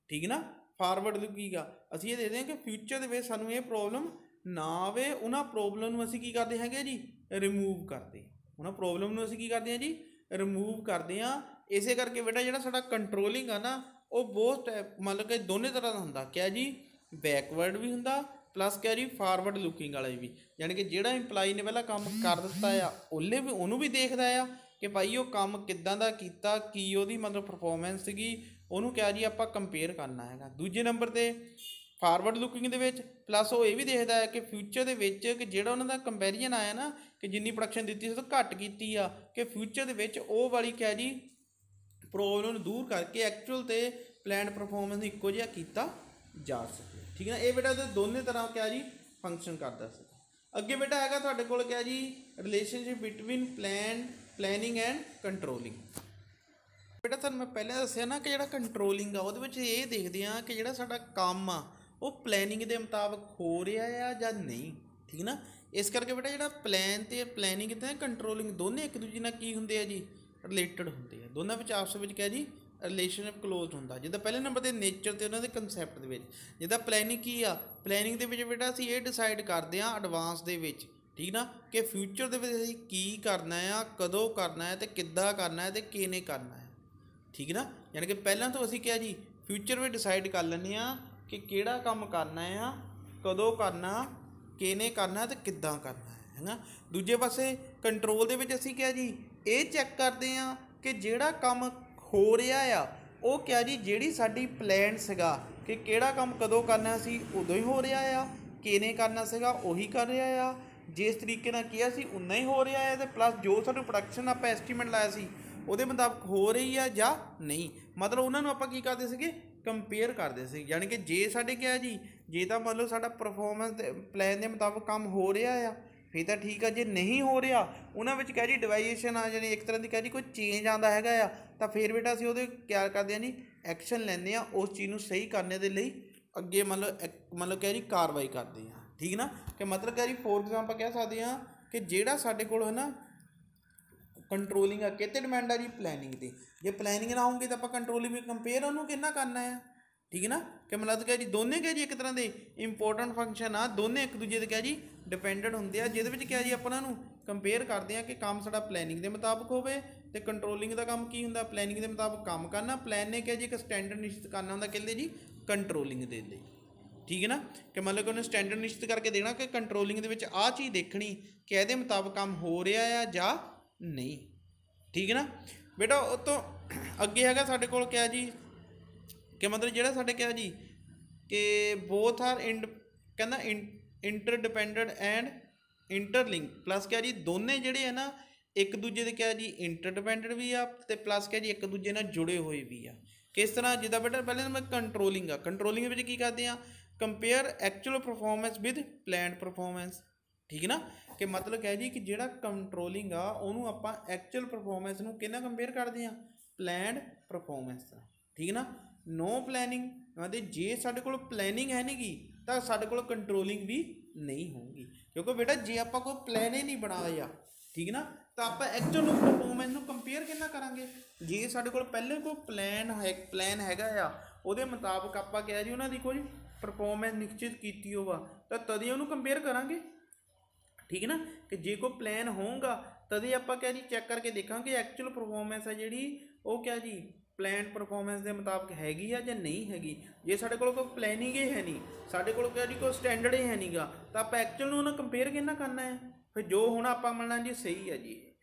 ਠੀਕ ਨਾ, ਫਾਰਵਰਡ ਕੀ ਗਾ ਅਸੀਂ ਇਹ ਦੇਖਦੇ ਹਾਂ ਕਿ ਫਿਊਚਰ ਦੇ ਵਿੱਚ ਸਾਨੂੰ ਇਹ ਪ੍ਰੋਬਲਮ ਨਾ ਆਵੇ। ਉਹਨਾਂ ਪ੍ਰੋਬਲਮ ਨੂੰ ਅਸੀਂ ਕੀ ਕਰਦੇ ਹੈਗੇ ਜੀ ਰਿਮੂਵ ਕਰਦੇ, ਉਹਨਾਂ ਪ੍ਰੋਬਲਮ ਨੂੰ ਅਸੀਂ ਕੀ ਕਰਦੇ ਹਾਂ ਜੀ ਰਿਮੂਵ ਕਰਦੇ ਹਾਂ। ਇਸੇ ਕਰਕੇ ਬੇਟਾ ਜਿਹੜਾ ਸਾਡਾ ਕੰਟਰੋਲਿੰਗ ਆ ਨਾ ਉਹ ਬਹੁਤ ਮਤਲਬ ਕਿ ਦੋਨੇ ਤਰ੍ਹਾਂ ਦਾ ਹੁੰਦਾ, ਕਿਆ ਜੀ ਬੈਕਵਰਡ ਵੀ ਹੁੰਦਾ ਪਲੱਸ ਕਿਆ ਜੀ ਫਾਰਵਰਡ ਲੁਕਿੰਗ ਵਾਲਾ ਵੀ। ਯਾਨੀ ਕਿ ਜਿਹੜਾ ਇੰਪਲਾਈ ਨੇ ਪਹਿਲਾਂ ਕੰਮ ਕਰ ਦਿੱਤਾ ਆ ਉਹਨੂੰ ਵੀ ਦੇਖਦਾ ਆ ਕਿ ਭਾਈ ਉਹ ਕੰਮ ਕਿੱਦਾਂ ਦਾ ਕੀਤਾ, ਕੀ ਉਹਦੀ ਮਤਲਬ ਪਰਫੋਰਮੈਂਸ ਸੀਗੀ, ਉਹਨੂੰ ਕਿਹਾ ਜੀ ਆਪਾਂ ਕੰਪੇਅਰ ਕਰਨਾ ਹੈਗਾ। ਦੂਜੇ ਨੰਬਰ 'ਤੇ ਫਾਰਵਰਡ ਲੁਕਿੰਗ ਦੇ ਵਿੱਚ ਪਲੱਸ ਉਹ ਇਹ ਵੀ ਦੇਖਦਾ ਹੈ ਕਿ ਫਿਊਚਰ ਦੇ ਵਿੱਚ ਕਿ ਜਿਹੜਾ ਉਹਨਾਂ ਦਾ ਕੰਪੈਰੀਜ਼ਨ ਆਇਆ ਨਾ ਕਿ ਜਿੰਨੀ ਪ੍ਰੋਡਕਸ਼ਨ ਦਿੱਤੀ ਸੀ ਉਹ ਤੋਂ ਘੱਟ ਕੀਤੀ ਆ, ਕਿ ਫਿਊਚਰ ਦੇ ਵਿੱਚ ਉਹ ਵਾਲੀ ਕਿਹਾ ਜੀ ਪ੍ਰੋਬਲਮ ਨੂੰ ਦੂਰ ਕਰਕੇ ਐਕਚੁਅਲ ਤੇ ਪਲੈਨਡ ਪਰਫੋਰਮੈਂਸ ਨੂੰ ਇੱਕੋ ਜਿਹਾ ਕੀਤਾ ਜਾ ਸਕੇ, ਠੀਕ ਹੈ ਨਾ। ਇਹ ਬੇਟਾ ਦੋਨੇ ਤਰ੍ਹਾਂ ਕਿਹਾ ਜੀ ਫੰਕਸ਼ਨ ਕਰਦਾ ਸੀ। ਅੱਗੇ ਬੇਟਾ ਹੈਗਾ ਤੁਹਾਡੇ ਕੋਲ ਕਿਹਾ ਜੀ relationship between planning and controlling. ਬੇਟਾ ਤੁਹਾਨੂੰ ਮੈਂ ਪਹਿਲਾਂ ਦੱਸਿਆ ਨਾ ਕਿ ਜਿਹੜਾ ਕੰਟਰੋਲਿੰਗ ਆ ਉਹਦੇ ਵਿੱਚ ਇਹ ਦੇਖਦੇ ਹਾਂ ਕਿ ਜਿਹੜਾ ਸਾਡਾ ਕੰਮ ਆ ਉਹ ਪਲੈਨਿੰਗ ਦੇ ਮੁਤਾਬਕ ਹੋ ਰਿਹਾ ਆ ਜਾਂ ਨਹੀਂ, ਠੀਕ ਨਾ। ਇਸ ਕਰਕੇ ਬੇਟਾ ਜਿਹੜਾ ਪਲੈਨ ਅਤੇ ਪਲੈਨਿੰਗ ਅਤੇ ਕੰਟਰੋਲਿੰਗ ਦੋਨੇ ਇੱਕ ਦੂਜੇ ਨਾਲ ਕੀ ਹੁੰਦੇ ਆ ਜੀ ਰਿਲੇਟਡ ਹੁੰਦੇ ਆ, ਦੋਨਾਂ ਵਿੱਚ ਆਪਸ ਵਿੱਚ ਕਿਹਾ ਜੀ ਰਿਲੇਸ਼ਨਸ਼ਿਪ ਕਲੋਜ਼ ਹੁੰਦਾ। ਜਿੱਦਾਂ ਪਹਿਲੇ ਨੰਬਰ 'ਤੇ ਨੇਚਰ ਅਤੇ ਉਹਨਾਂ ਦੇ ਕੰਸੈਪਟ ਦੇ ਵਿੱਚ, ਜਿੱਦਾਂ ਪਲੈਨਿੰਗ ਕੀ ਆ, ਪਲੈਨਿੰਗ ਦੇ ਵਿੱਚ ਬੇਟਾ ਅਸੀਂ ਇਹ ਡਿਸਾਈਡ ਕਰਦੇ ਹਾਂ ਐਡਵਾਂਸ ਦੇ ਵਿੱਚ, ਠੀਕ ਨਾ, ਕਿ ਫਿਊਚਰ ਦੇ ਵਿੱਚ ਅਸੀਂ ਕੀ ਕਰਨਾ ਆ, ਕਦੋਂ ਕਰਨਾ ਹੈ ਅਤੇ ਕਿੱਦਾਂ ਕਰਨਾ ਹੈ ਅਤੇ ਕਿਹਨੇ ਕਰਨਾ ਹੈ, ਠੀਕ ਨਾ। ਯਾਨੀ ਕਿ ਪਹਿਲਾਂ ਤੋਂ ਅਸੀਂ ਕਿਹਾ ਜੀ ਫਿਊਚਰ ਵਿੱਚ ਡਿਸਾਈਡ ਕਰ ਲੈਂਦੇ ਹਾਂ ਕਿ ਕਿਹੜਾ ਕੰਮ ਕਰਨਾ ਆ, ਕਦੋਂ ਕਰਨਾ, ਕਿਹਨੇ ਕਰਨਾ ਅਤੇ ਕਿੱਦਾਂ ਕਰਨਾ ਹੈ ਨਾ। ਦੂਜੇ ਪਾਸੇ ਕੰਟਰੋਲ ਦੇ ਵਿੱਚ ਅਸੀਂ ਕਿਹਾ ਜੀ ਇਹ ਚੈੱਕ ਕਰਦੇ ਹਾਂ ਕਿ ਜਿਹੜਾ ਕੰਮ ਹੋ ਰਿਹਾ ਆ ਉਹ ਕਿਹਾ ਜੀ ਜਿਹੜੀ ਸਾਡੀ ਪਲੈਨ ਸੀਗਾ ਕਿ ਕਿਹੜਾ ਕੰਮ ਕਦੋਂ ਕਰਨਾ ਸੀ ਉਦੋਂ ਹੀ ਹੋ ਰਿਹਾ ਆ, ਕਿਹਨੇ ਕਰਨਾ ਸੀਗਾ ਉਹੀ ਕਰ ਰਿਹਾ ਆ, ਜਿਸ ਤਰੀਕੇ ਨਾਲ ਕਿਹਾ ਸੀ ਉਨਾ ਹੀ ਹੋ ਰਿਹਾ ਹੈ, ਅਤੇ ਪਲੱਸ ਜੋ ਸਾਨੂੰ ਪ੍ਰੋਡਕਸ਼ਨ ਆਪਾਂ ਐਸਟੀਮੇਟ ਲਾਇਆ ਸੀ ਉਹਦੇ ਮੁਤਾਬਕ ਹੋ ਰਹੀ ਆ ਜਾਂ ਨਹੀਂ। ਮਤਲਬ ਉਹਨਾਂ ਨੂੰ ਆਪਾਂ ਕੀ ਕਰਦੇ ਸੀਗੇ, ਕੰਪੇਅਰ ਕਰਦੇ ਸੀ। ਯਾਨੀ ਕਿ ਜੇ ਸਾਡੇ ਕਿਹਾ ਜੀ, ਜੇ ਤਾਂ ਮਤਲਬ ਸਾਡਾ ਪਰਫੋਰਮੈਂਸ ਦੇ ਪਲਾਨ ਦੇ ਮੁਤਾਬਕ ਕੰਮ ਹੋ ਰਿਹਾ ਆ ਫਿਰ ਤਾਂ ਠੀਕ ਆ, ਜੇ ਨਹੀਂ ਹੋ ਰਿਹਾ ਉਹਨਾਂ ਵਿੱਚ ਕਹਿ ਜੀ ਡਿਵਾਈਏਸ਼ਨ ਆ ਜਾਣੀ, ਇੱਕ ਤਰ੍ਹਾਂ ਦੀ ਕਹਿ ਜੀ ਕੋਈ ਚੇਂਜ ਆਉਂਦਾ ਹੈਗਾ ਆ, ਤਾਂ ਫਿਰ ਬੇਟਾ ਅਸੀਂ ਉਹਦੇ ਕਿਆ ਕਰਦੇ ਹਾਂ ਜੀ, ਐਕਸ਼ਨ ਲੈਂਦੇ ਹਾਂ ਉਸ ਚੀਜ਼ ਨੂੰ ਸਹੀ ਕਰਨ ਦੇ ਲਈ, ਅੱਗੇ ਮਤਲਬ ਕਹਿ ਜੀ ਕਾਰਵਾਈ ਕਰਦੇ ਹਾਂ। ਠੀਕ ਨਾ, ਕਿ ਮਤਲਬ ਕਹਿ ਜੀ ਫੋਰ ਐਗਜ਼ਾਮਪਲ ਕਹਿ ਸਕਦੇ ਹਾਂ ਕਿ ਜਿਹੜਾ ਸਾਡੇ ਕੋਲ ਹੈ ਨਾ ਕੰਟਰੋਲਿੰਗ ਆ ਕਿਤੇ ਡਿਪੈਂਡ ਆ ਜੀ, ਪਲੈਨਿੰਗ 'ਤੇ। ਜੇ ਪਲੈਨਿੰਗ ਨਾ ਹੋਊਗੀ ਤਾਂ ਆਪਾਂ ਕੰਟਰੋਲਿੰਗ ਵੀ ਕੰਪੇਅਰ ਉਹਨੂੰ ਕਿੰਨਾ ਕਰਨਾ ਆ। ਠੀਕ ਹੈ ਨਾ, ਕਿ ਮਤਲਬ ਕਹਿ ਜੀ ਦੋਨੇ ਕਹਿ ਜੀ ਇੱਕ ਤਰ੍ਹਾਂ ਦੇ ਇੰਪੋਰਟੈਂਟ ਫੰਕਸ਼ਨ ਆ, ਦੋਨੇ ਇੱਕ ਦੂਜੇ 'ਤੇ ਕਹਿ ਜੀ ਡਿਪੈਂਡੈਂਟ ਹੁੰਦੇ ਆ, ਜਿਹਦੇ ਵਿੱਚ ਕਿਹਾ ਜੀ ਆਪਾਂ ਉਹਨਾਂ ਨੂੰ ਕੰਪੇਅਰ ਕਰਦੇ ਹਾਂ ਕਿ ਕੰਮ ਸਾਡਾ ਪਲੈਨਿੰਗ ਦੇ ਮੁਤਾਬਕ ਹੋਵੇ, ਅਤੇ ਕੰਟਰੋਲਿੰਗ ਦਾ ਕੰਮ ਕੀ ਹੁੰਦਾ, ਪਲੈਨਿੰਗ ਦੇ ਮੁਤਾਬਕ ਕੰਮ ਕਰਨਾ। ਪਲੈਨ ਨੇ ਕਿਹਾ ਜੀ ਇੱਕ ਸਟੈਂਡਰਡ ਨਿਸ਼ਚਿਤ ਕਰਨਾ ਹੁੰਦਾ ਕਿਹਦੇ ਜੀ, ਕੰਟਰੋਲਿੰਗ ਦੇ ਲਈ। ਠੀਕ ਹੈ ਨਾ, ਕਿ ਮਤਲਬ ਕਿ ਉਹਨੇ ਸਟੈਂਡਰਡ ਨਿਸ਼ਚਿਤ ਕਰਕੇ ਦੇਣਾ ਕਿ ਕੰਟਰੋਲਿੰਗ ਦੇ ਵਿੱਚ ਆਹ ਚੀਜ਼ ਦੇਖਣੀ ਕਿ ਇਹਦੇ ਮੁਤਾਬਕ ਕੰਮ ਹੋ ਰਿਹਾ ਆ ਜਾਂ ਨਹੀਂ। ਠੀਕ ਹੈ ਨਾ ਬੇਟਾ, ਉਹ ਤੋਂ ਅੱਗੇ ਹੈਗਾ ਸਾਡੇ ਕੋਲ ਕਿਹਾ ਜੀ ਕਿ ਮਤਲਬ ਜਿਹੜਾ ਸਾਡੇ ਕਿਹਾ ਜੀ ਕਿ ਬੋਥ ਆਰ ਕਹਿੰਦਾ ਇੰਟਰਡਿਪੈਂਡੈਂਟ ਐਂਡ ਇੰਟਰਲਿੰਕ, ਪਲੱਸ ਕਿਹਾ ਜੀ ਦੋਨੇ ਜਿਹੜੇ ਹੈ ਨਾ ਇੱਕ ਦੂਜੇ ਦੇ ਕਿਹਾ ਜੀ ਇੰਟਰਡਿਪੈਂਡੈਂਟ ਵੀ ਆ, ਅਤੇ ਪਲੱਸ ਕਿਹਾ ਜੀ ਇੱਕ ਦੂਜੇ ਨਾਲ ਜੁੜੇ ਹੋਏ ਵੀ ਆ। ਕਿਸ ਤਰ੍ਹਾਂ, ਜਿੱਦਾਂ ਬੇਟਾ ਪਹਿਲੇ ਨੰਬਰ ਕੰਟਰੋਲਿੰਗ ਆ, ਕੰਟਰੋਲਿੰਗ ਵਿੱਚ ਕੀ ਕਰਦੇ ਆ, compare actual performance with planned performance. ਠੀਕ ਹੈ ਨਾ, ਕਿ ਮਤਲਬ ਕਹਿ ਜੀ ਕਿ ਜਿਹੜਾ ਕੰਟਰੋਲਿੰਗ ਆ ਉਹਨੂੰ ਆਪਾਂ ਐਕਚੁਅਲ ਪਰਫੋਰਮੈਂਸ ਨੂੰ ਕਿਹਨਾਂ ਕੰਪੇਅਰ ਕਰਦੇ ਹਾਂ, ਪਲੈਨਡ ਪਰਫੋਰਮੈਂਸ ਦਾ। ਠੀਕ ਨਾ, ਨੋ ਪਲੈਨਿੰਗ ਮਤਲਬ ਜੇ ਸਾਡੇ ਕੋਲ ਪਲੈਨਿੰਗ ਹੈ ਨਹੀਂ ਗੀ ਤਾਂ ਸਾਡੇ ਕੋਲ ਕੰਟਰੋਲਿੰਗ ਵੀ ਨਹੀਂ ਹੋਊਗੀ, ਕਿਉਂਕਿ ਬੇਟਾ ਜੇ ਆਪਾਂ ਕੋਈ ਪਲੈਨ ਹੀ ਨਹੀਂ ਬਣਾਇਆ, ਠੀਕ ਨਾ, ਤਾਂ ਆਪਾਂ ਐਕਚੁਅਲ ਪਰਫੋਰਮੈਂਸ ਨੂੰ ਕੰਪੇਅਰ ਕਿੰਨਾ ਕਰਾਂਗੇ। ਜੇ ਸਾਡੇ ਕੋਲ ਪਹਿਲੇ ਕੋਈ ਪਲਾਨ ਹੈਗਾ ਆ, ਉਹਦੇ ਮੁਤਾਬਕ ਆਪਾਂ ਕਿਹਾ ਜੀ ਉਹਨਾਂ ਦੀ ਕੋਈ ਪਰਫੋਰਮੈਂਸ ਨਿਸ਼ਚਿਤ ਕੀਤੀ ਹੋਵਾ, ਤਾਂ ਤਦੇ ਉਹਨੂੰ ਕੰਪੇਅਰ ਕਰਾਂਗੇ। ਠੀਕ ਹੈ ਨਾ, ਕਿ ਜੇ ਕੋਈ ਪਲਾਨ ਹੋਊਗਾ ਤਦੇ ਆਪਾਂ ਕਿਹਾ ਜੀ ਚੈੱਕ ਕਰਕੇ ਦੇਖਾਂਗੇ ਐਕਚੁਅਲ ਪਰਫੋਰਮੈਂਸ ਹੈ ਜਿਹੜੀ ਉਹ ਕਿਹਾ ਜੀ ਪਲਾਨ ਪਰਫੋਰਮੈਂਸ ਦੇ ਮੁਤਾਬਕ ਹੈਗੀ ਆ ਜਾਂ ਨਹੀਂ ਹੈਗੀ। ਜੇ ਸਾਡੇ ਕੋਲ ਕੋਈ ਪਲੈਨਿੰਗ ਹੀ ਹੈ ਨਹੀਂ, ਸਾਡੇ ਕੋਲ ਕਿਹਾ ਜੀ ਕੋਈ ਸਟੈਂਡਰਡ ਹੀ ਹੈ ਨਹੀਂ ਗਾ, ਤਾਂ ਆਪਾਂ ਐਕਚੁਅਲ ਨੂੰ ਉਹਨਾਂ ਕੰਪੇਅਰ ਕਿੰਨਾ ਕਰਨਾ ਹੈ, ਫਿਰ ਜੋ ਹੁਣ ਆਪਾਂ ਮੰਨਣਾ ਜੀ ਸਹੀ ਹੈ ਜੀ।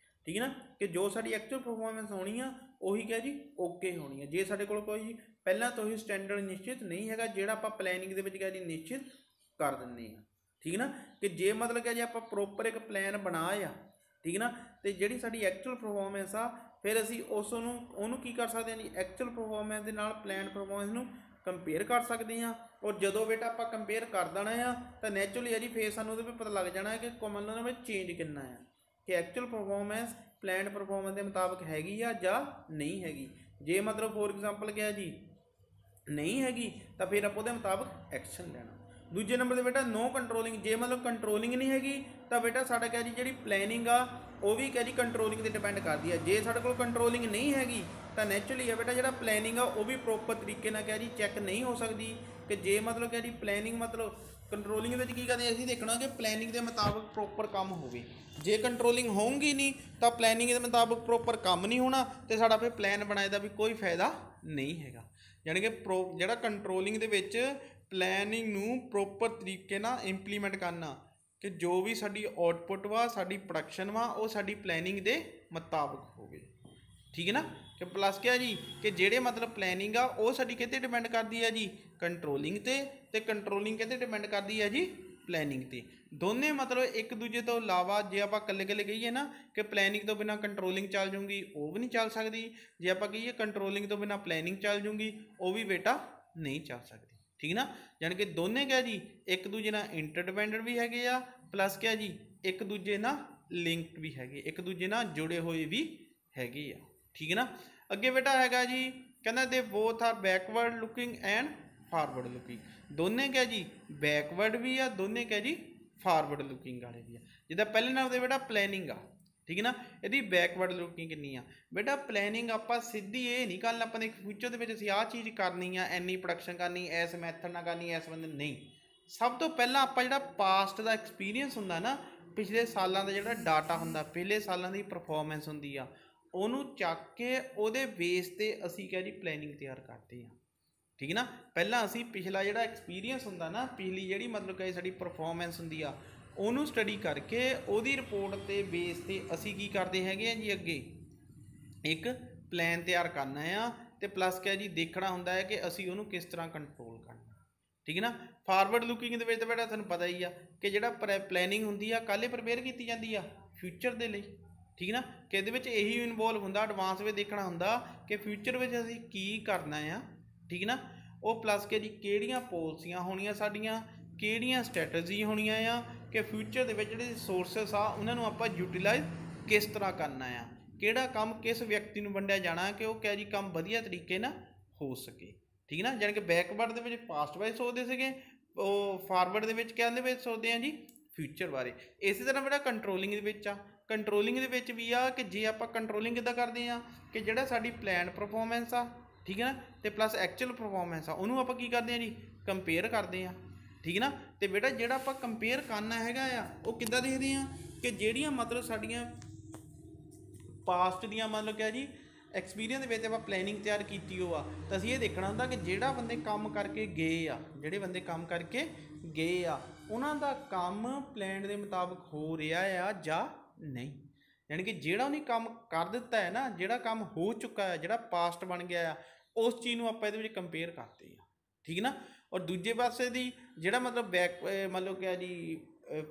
ਠੀਕ ਹੈ ਨਾ, ਕਿ ਜੋ ਸਾਡੀ ਐਕਚੁਅਲ ਪਰਫੋਰਮੈਂਸ ਹੋਣੀ ਆ ਉਹੀ ਕਿਹਾ ਜੀ ਓਕੇ ਹੋਣੀ ਹੈ। ਜੇ ਸਾਡੇ ਕੋਲ ਕੋਈ ਪਹਿਲਾਂ ਤੋਂ ਹੀ ਸਟੈਂਡਰਡ ਨਿਸ਼ਚਿਤ ਨਹੀਂ ਹੈਗਾ, ਜਿਹੜਾ ਆਪਾਂ ਪਲੈਨਿੰਗ ਦੇ ਵਿੱਚ ਕਿਹਾ ਜੀ ਨਿਸ਼ਚਿਤ ਕਰ ਦਿੰਦੇ ਹਾਂ। ਠੀਕ ਨਾ, ਕਿ ਜੇ ਮਤਲਬ ਕਿ ਜੇ ਆਪਾਂ ਪ੍ਰੋਪਰ ਇੱਕ ਪਲਾਨ ਬਣਾਇਆ, ਠੀਕ ਨਾ, ਅਤੇ ਜਿਹੜੀ ਸਾਡੀ ਐਕਚੁਅਲ ਪਰਫੋਰਮੈਂਸ ਆ ਫਿਰ ਅਸੀਂ ਉਹਨੂੰ ਕੀ ਕਰ ਸਕਦੇ ਹਾਂ ਜੀ, ਐਕਚੁਅਲ ਪਰਫੋਰਮੈਂਸ ਦੇ ਨਾਲ ਪਲਾਨ ਪਰਫੋਰਮੈਂਸ ਨੂੰ ਕੰਪੇਅਰ ਕਰ ਸਕਦੇ ਹਾਂ। ਔਰ ਜਦੋਂ ਬੇਟਾ ਆਪਾਂ ਕੰਪੇਅਰ ਕਰ ਦੇਣਾ ਆ ਤਾਂ ਨੈਚੁਰਲੀ ਹੈ ਜੀ ਫਿਰ ਸਾਨੂੰ ਉਹਦੇ ਵਿੱਚ ਪਤਾ ਲੱਗ ਜਾਣਾ ਹੈ ਕਿ ਮਤਲਬ ਵਿੱਚ ਚੇਂਜ ਕਿੰਨਾ ਆ, ਕਿ ਐਕਚੁਅਲ ਪਰਫੋਰਮੈਂਸ ਪਲਾਨ ਪਰਫੋਰਮੈਂਸ ਦੇ ਮੁਤਾਬਕ ਹੈਗੀ ਆ ਜਾਂ ਨਹੀਂ ਹੈਗੀ। ਜੇ ਮਤਲਬ ਫੋਰ ਐਗਜ਼ਾਮਪਲ ਕਿਹਾ ਜੀ ਨਹੀਂ ਹੈਗੀ ਤਾਂ ਫਿਰ ਆਪਾਂ ਉਹਦੇ ਮੁਤਾਬਕ ਐਕਸ਼ਨ ਲੈਣਾ। ਦੂਜੇ ਨੰਬਰ 'ਤੇ ਬੇਟਾ ਨੋ ਕੰਟਰੋਲਿੰਗ, ਜੇ ਮਤਲਬ ਕੰਟਰੋਲਿੰਗ ਨਹੀਂ ਹੈਗੀ ਤਾਂ ਬੇਟਾ ਸਾਡਾ ਕਿਹਾ ਜੀ ਜਿਹੜੀ ਪਲੈਨਿੰਗ ਆ ਉਹ ਵੀ ਕਿਹਾ ਜੀ ਕੰਟਰੋਲਿੰਗ 'ਤੇ ਡਿਪੈਂਡ ਕਰਦੀ ਹੈ। ਜੇ ਸਾਡੇ ਕੋਲ ਕੰਟਰੋਲਿੰਗ ਨਹੀਂ ਹੈਗੀ ਤਾਂ ਨੈਚੁਰਲੀ ਹੈ ਬੇਟਾ ਜਿਹੜਾ ਪਲੈਨਿੰਗ ਆ ਉਹ ਵੀ ਪ੍ਰੋਪਰ ਤਰੀਕੇ ਨਾਲ ਕਿਹਾ ਜੀ ਚੈੱਕ ਨਹੀਂ ਹੋ ਸਕਦੀ। ਕਿ ਜੇ ਮਤਲਬ ਕਿਹਾ ਜੀ ਪਲੈਨਿੰਗ ਮਤਲਬ ਕੰਟਰੋਲਿੰਗ ਵਿੱਚ ਕੀ ਕਰਦੇ ਅਸੀਂ ਦੇਖਣਾ ਕਿ ਪਲੈਨਿੰਗ ਦੇ ਮੁਤਾਬਕ ਪ੍ਰੋਪਰ ਕੰਮ ਹੋਵੇ। ਜੇ ਕੰਟਰੋਲਿੰਗ ਹੋਊਗੀ ਨਹੀਂ ਤਾਂ ਪਲੈਨਿੰਗ ਦੇ ਮੁਤਾਬਕ ਪ੍ਰੋਪਰ ਕੰਮ ਨਹੀਂ ਹੋਣਾ, ਅਤੇ ਸਾਡਾ ਫਿਰ ਪਲਾਨ ਬਣਾਏ ਦਾ ਵੀ ਕੋਈ ਫਾਇਦਾ ਨਹੀਂ ਹੈਗਾ। ਯਾਨੀ ਕਿ ਜਿਹੜਾ ਕੰਟਰੋਲਿੰਗ ਦੇ ਵਿੱਚ ਪਲੈਨਿੰਗ ਨੂੰ ਪ੍ਰੋਪਰ ਤਰੀਕੇ ਨਾਲ ਇੰਪਲੀਮੈਂਟ ਕਰਨਾ, ਕਿ ਜੋ ਵੀ ਸਾਡੀ ਆਊਟਪੁੱਟ ਵਾ ਸਾਡੀ ਪ੍ਰੋਡਕਸ਼ਨ ਵਾ ਉਹ ਸਾਡੀ ਪਲੈਨਿੰਗ ਦੇ ਮੁਤਾਬਕ ਹੋਵੇ। ਠੀਕ ਹੈ ਨਾ, ਕਿ ਪਲੱਸ ਕਿਹਾ ਜੀ ਕਿ ਜਿਹੜੇ ਮਤਲਬ ਪਲੈਨਿੰਗ ਆ ਉਹ ਸਾਡੀ ਕਿਤੇ ਡਿਪੈਂਡ ਕਰਦੀ ਹੈ ਜੀ ਕੰਟਰੋਲਿੰਗ 'ਤੇ, ਅਤੇ ਕੰਟਰੋਲਿੰਗ ਕਿਤੇ ਡਿਪੈਂਡ ਕਰਦੀ ਹੈ ਜੀ ਪਲੈਨਿੰਗ 'ਤੇ। ਦੋਨੇ ਮਤਲਬ ਇੱਕ ਦੂਜੇ ਤੋਂ ਇਲਾਵਾ ਜੇ ਆਪਾਂ ਇਕੱਲੇ ਕਹੀਏ ਨਾ ਕਿ ਪਲੈਨਿੰਗ ਤੋਂ ਬਿਨਾਂ ਕੰਟਰੋਲਿੰਗ ਚੱਲ ਜੂਗੀ ਉਹ ਵੀ ਨਹੀਂ ਚੱਲ ਸਕਦੀ, ਜੇ ਆਪਾਂ ਕਹੀਏ ਕੰਟਰੋਲਿੰਗ ਤੋਂ ਬਿਨਾਂ ਪਲੈਨਿੰਗ ਚੱਲ ਜੂਗੀ ਉਹ ਵੀ ਬੇਟਾ ਨਹੀਂ ਚੱਲ ਸਕਦੀ। ਠੀਕ ਨਾ, ਯਾਨੀ ਕਿ ਦੋਨੇ ਕਿਹਾ ਜੀ ਇੱਕ ਦੂਜੇ ਨਾਲ ਇੰਟਰਡਿਪੈਂਡੈਂਟ ਵੀ ਹੈਗੇ ਆ, ਪਲੱਸ ਕਿਹਾ ਜੀ ਇੱਕ ਦੂਜੇ ਨਾਲ ਲਿੰਕਡ ਵੀ ਹੈਗੇ, ਇੱਕ ਦੂਜੇ ਨਾਲ ਜੁੜੇ ਹੋਏ ਵੀ ਹੈਗੇ ਆ। ਠੀਕ ਹੈ ਨਾ, ਅੱਗੇ ਬੇਟਾ ਹੈਗਾ ਜੀ ਕਹਿੰਦਾ ਦੇ both are backward looking and forward looking, ਦੋਨੇ ਕਿਹਾ ਜੀ ਬੈਕਵਰਡ ਵੀ ਆ, ਦੋਨੇ ਕਿਹਾ ਜੀ ਫਾਰਵਰਡ ਲੁਕਿੰਗ ਵਾਲੇ ਵੀ ਆ। ਜਿੱਦਾਂ ਪਹਿਲੇ ਨਾਮ ਦੇ ਬੇਟਾ ਪਲੈਨਿੰਗ ਆ, ਠੀਕ ਹੈ ਨਾ, ਇਹਦੀ ਬੈਕਵਰਡ ਲੁਕਿੰਗ ਕਿੰਨੀ ਆ ਬੇਟਾ, ਪਲੈਨਿੰਗ ਆਪਾਂ ਸਿੱਧੀ ਇਹ ਨਹੀਂ ਗੱਲ ਆਪਾਂ ਨੇ ਫਿਊਚਰ ਦੇ ਵਿੱਚ ਅਸੀਂ ਆਹ ਚੀਜ਼ ਕਰਨੀ ਆ, ਇੰਨੀ ਪ੍ਰੋਡਕਸ਼ਨ ਕਰਨੀ, ਇਸ ਮੈਥਡ ਨਾਲ ਕਰਨੀ, ਇਸ ਬੰਦੇ ਨਹੀਂ। ਸਭ ਤੋਂ ਪਹਿਲਾਂ ਆਪਾਂ ਜਿਹੜਾ ਪਾਸਟ ਦਾ ਐਕਸਪੀਰੀਅੰਸ ਹੁੰਦਾ ਨਾ, ਪਿਛਲੇ ਸਾਲਾਂ ਦਾ ਜਿਹੜਾ ਡਾਟਾ ਹੁੰਦਾ, ਪਿਛਲੇ ਸਾਲਾਂ ਦੀ ਪਰਫੋਰਮੈਂਸ ਹੁੰਦੀ ਆ, ਉਹਨੂੰ ਚੱਕ ਕੇ ਉਹਦੇ ਬੇਸ 'ਤੇ ਅਸੀਂ ਕਿਹਾ ਜੀ ਪਲੈਨਿੰਗ ਤਿਆਰ ਕਰਦੇ ਹਾਂ। ਠੀਕ ਹੈ ਨਾ, ਪਹਿਲਾਂ ਅਸੀਂ ਪਿਛਲਾ ਜਿਹੜਾ ਐਕਸਪੀਰੀਅੰਸ ਹੁੰਦਾ ਨਾ, ਪਿਛਲੀ ਜਿਹੜੀ ਮਤਲਬ ਕਿ ਸਾਡੀ ਪਰਫੋਰਮੈਂਸ ਹੁੰਦੀ ਆ ਉਹਨੂੰ ਸਟੱਡੀ ਕਰਕੇ ਉਹਦੀ ਰਿਪੋਰਟ 'ਤੇ ਬੇਸ 'ਤੇ ਅਸੀਂ ਕੀ ਕਰਦੇ ਹੈਗੇ ਆ ਜੀ ਅੱਗੇ ਇੱਕ ਪਲਾਨ ਤਿਆਰ ਕਰਨਾ ਆ, ਅਤੇ ਪਲੱਸ ਕਿਹਾ ਜੀ ਦੇਖਣਾ ਹੁੰਦਾ ਹੈ ਕਿ ਅਸੀਂ ਉਹਨੂੰ ਕਿਸ ਤਰ੍ਹਾਂ ਕੰਟਰੋਲ ਕਰਨਾ। ठीक है ना। ਫਾਰਵਰਡ ਲੁਕਿੰਗ ਦੇ ਵਿੱਚ ਤਾਂ ਬੇਟਾ ਤੁਹਾਨੂੰ ਪਤਾ ਹੀ ਆ ਕਿ ਜਿਹੜਾ ਪਲੈਨਿੰਗ ਹੁੰਦੀ ਆ ਕੱਲ੍ਹ ਪ੍ਰਪੇਅਰ ਕੀਤੀ ਜਾਂਦੀ ਆ ਫਿਊਚਰ ਦੇ ਲਈ, ਠੀਕ ਨਾ। ਕਿ ਇਹਦੇ ਵਿੱਚ ਇਹੀ ਇਨਵੋਲਵ ਹੁੰਦਾ, ਐਡਵਾਂਸ ਵਿੱਚ ਦੇਖਣਾ ਹੁੰਦਾ ਕਿ ਫਿਊਚਰ ਵਿੱਚ ਅਸੀਂ ਕੀ ਕਰਨਾ ਆ, ਠੀਕ ਨਾ। ਉਹ ਪਲੱਸ ਕਿ ਜੀ ਕਿਹੜੀਆਂ ਪੋਲਸੀਆਂ ਹੋਣੀਆਂ ਸਾਡੀਆਂ, ਕਿਹੜੀਆਂ ਸਟ੍ਰੈਟਜੀ ਹੋਣੀਆਂ ਆ, ਕਿ ਫਿਊਚਰ ਦੇ ਵਿੱਚ ਜਿਹੜੇ ਸੋਰਸਿਸ ਆ ਉਹਨਾਂ ਨੂੰ ਆਪਾਂ ਯੂਟੀਲਾਈਜ਼ ਕਿਸ ਤਰ੍ਹਾਂ ਕਰਨਾ ਆ, ਕਿਹੜਾ ਕੰਮ ਕਿਸ ਵਿਅਕਤੀ ਨੂੰ ਵੰਡਿਆ ਜਾਣਾ ਕਿ ਉਹ ਕਿਹਾ ਜੀ ਕੰਮ ਵਧੀਆ ਤਰੀਕੇ ਨਾਲ ਹੋ ਸਕੇ, ਠੀਕ ਨਾ। ਜਾਣੀ ਕਿ ਬੈਕਵਰਡ ਦੇ ਵਿੱਚ ਪਾਸਟ ਬਾਰੇ ਸੋਚਦੇ ਸੀਗੇ, ਉਹ ਫਾਰਵਰਡ ਦੇ ਵਿੱਚ ਕਹਿੰਦੇ ਵਿੱਚ ਸੋਚਦੇ ਆ ਜੀ ਫਿਊਚਰ ਬਾਰੇ। ਇਸੇ ਤਰ੍ਹਾਂ ਬੇਟਾ ਕੰਟਰੋਲਿੰਗ ਦੇ ਵਿੱਚ ਆ, ਕੰਟਰੋਲਿੰਗ ਦੇ ਵਿੱਚ ਵੀ ਆ ਕਿ ਜੇ ਆਪਾਂ ਕੰਟਰੋਲਿੰਗ ਕਿੱਦਾਂ ਕਰਦੇ ਆ ਕਿ ਜਿਹੜਾ ਸਾਡੀ ਪਲੈਨ ਪਰਫੋਰਮੈਂਸ ਆ, ਠੀਕ ਹੈ ਨਾ, ਅਤੇ ਪਲੱਸ ਐਕਚੁਅਲ ਪਰਫੋਰਮੈਂਸ ਆ ਉਹਨੂੰ ਆਪਾਂ ਕੀ ਕਰਦੇ ਹਾਂ ਜੀ ਕੰਪੇਅਰ ਕਰਦੇ ਹਾਂ, ਠੀਕ ਨਾ। ਅਤੇ ਬੇਟਾ ਜਿਹੜਾ ਆਪਾਂ ਕੰਪੇਅਰ ਕਰਨਾ ਹੈਗਾ ਆ ਉਹ ਕਿੱਦਾਂ ਦੇਖਦੇ ਹਾਂ ਕਿ ਜਿਹੜੀਆਂ ਮਤਲਬ ਸਾਡੀਆਂ ਪਾਸਟ ਦੀਆਂ ਮਤਲਬ ਕਿਹਾ ਜੀ ਐਕਸਪੀਰੀਅੰਸ ਦੇ ਵਿੱਚ ਆਪਾਂ ਪਲੈਨਿੰਗ ਤਿਆਰ ਕੀਤੀ ਉਹ ਆ, ਤਾਂ ਅਸੀਂ ਇਹ ਦੇਖਣਾ ਹੁੰਦਾ ਕਿ ਜਿਹੜਾ ਬੰਦੇ ਕੰਮ ਕਰਕੇ ਗਏ ਆ, ਜਿਹੜੇ ਬੰਦੇ ਕੰਮ ਕਰਕੇ ਗਏ ਆ ਉਹਨਾਂ ਦਾ ਕੰਮ ਪਲੈਨ ਦੇ ਮੁਤਾਬਕ ਹੋ ਰਿਹਾ ਆ ਜਾਂ ਨਹੀਂ। ਯਾਨੀ ਕਿ ਜਿਹੜਾ ਉਹਨੇ ਕੰਮ ਕਰ ਦਿੱਤਾ ਹੈ ਨਾ, ਜਿਹੜਾ ਕੰਮ ਹੋ ਚੁੱਕਾ ਹੈ, ਜਿਹੜਾ ਪਾਸਟ ਬਣ ਗਿਆ ਆ, ਉਸ ਚੀਜ਼ ਨੂੰ ਆਪਾਂ ਇਹਦੇ ਵਿੱਚ ਕੰਪੇਅਰ ਕਰਦੇ ਹਾਂ, ਠੀਕ ਨਾ। ਔਰ ਦੂਜੇ ਪਾਸੇ ਦੀ ਜਿਹੜਾ ਮਤਲਬ ਬੈਕ ਮਤਲਬ ਕਿਹਾ ਜੀ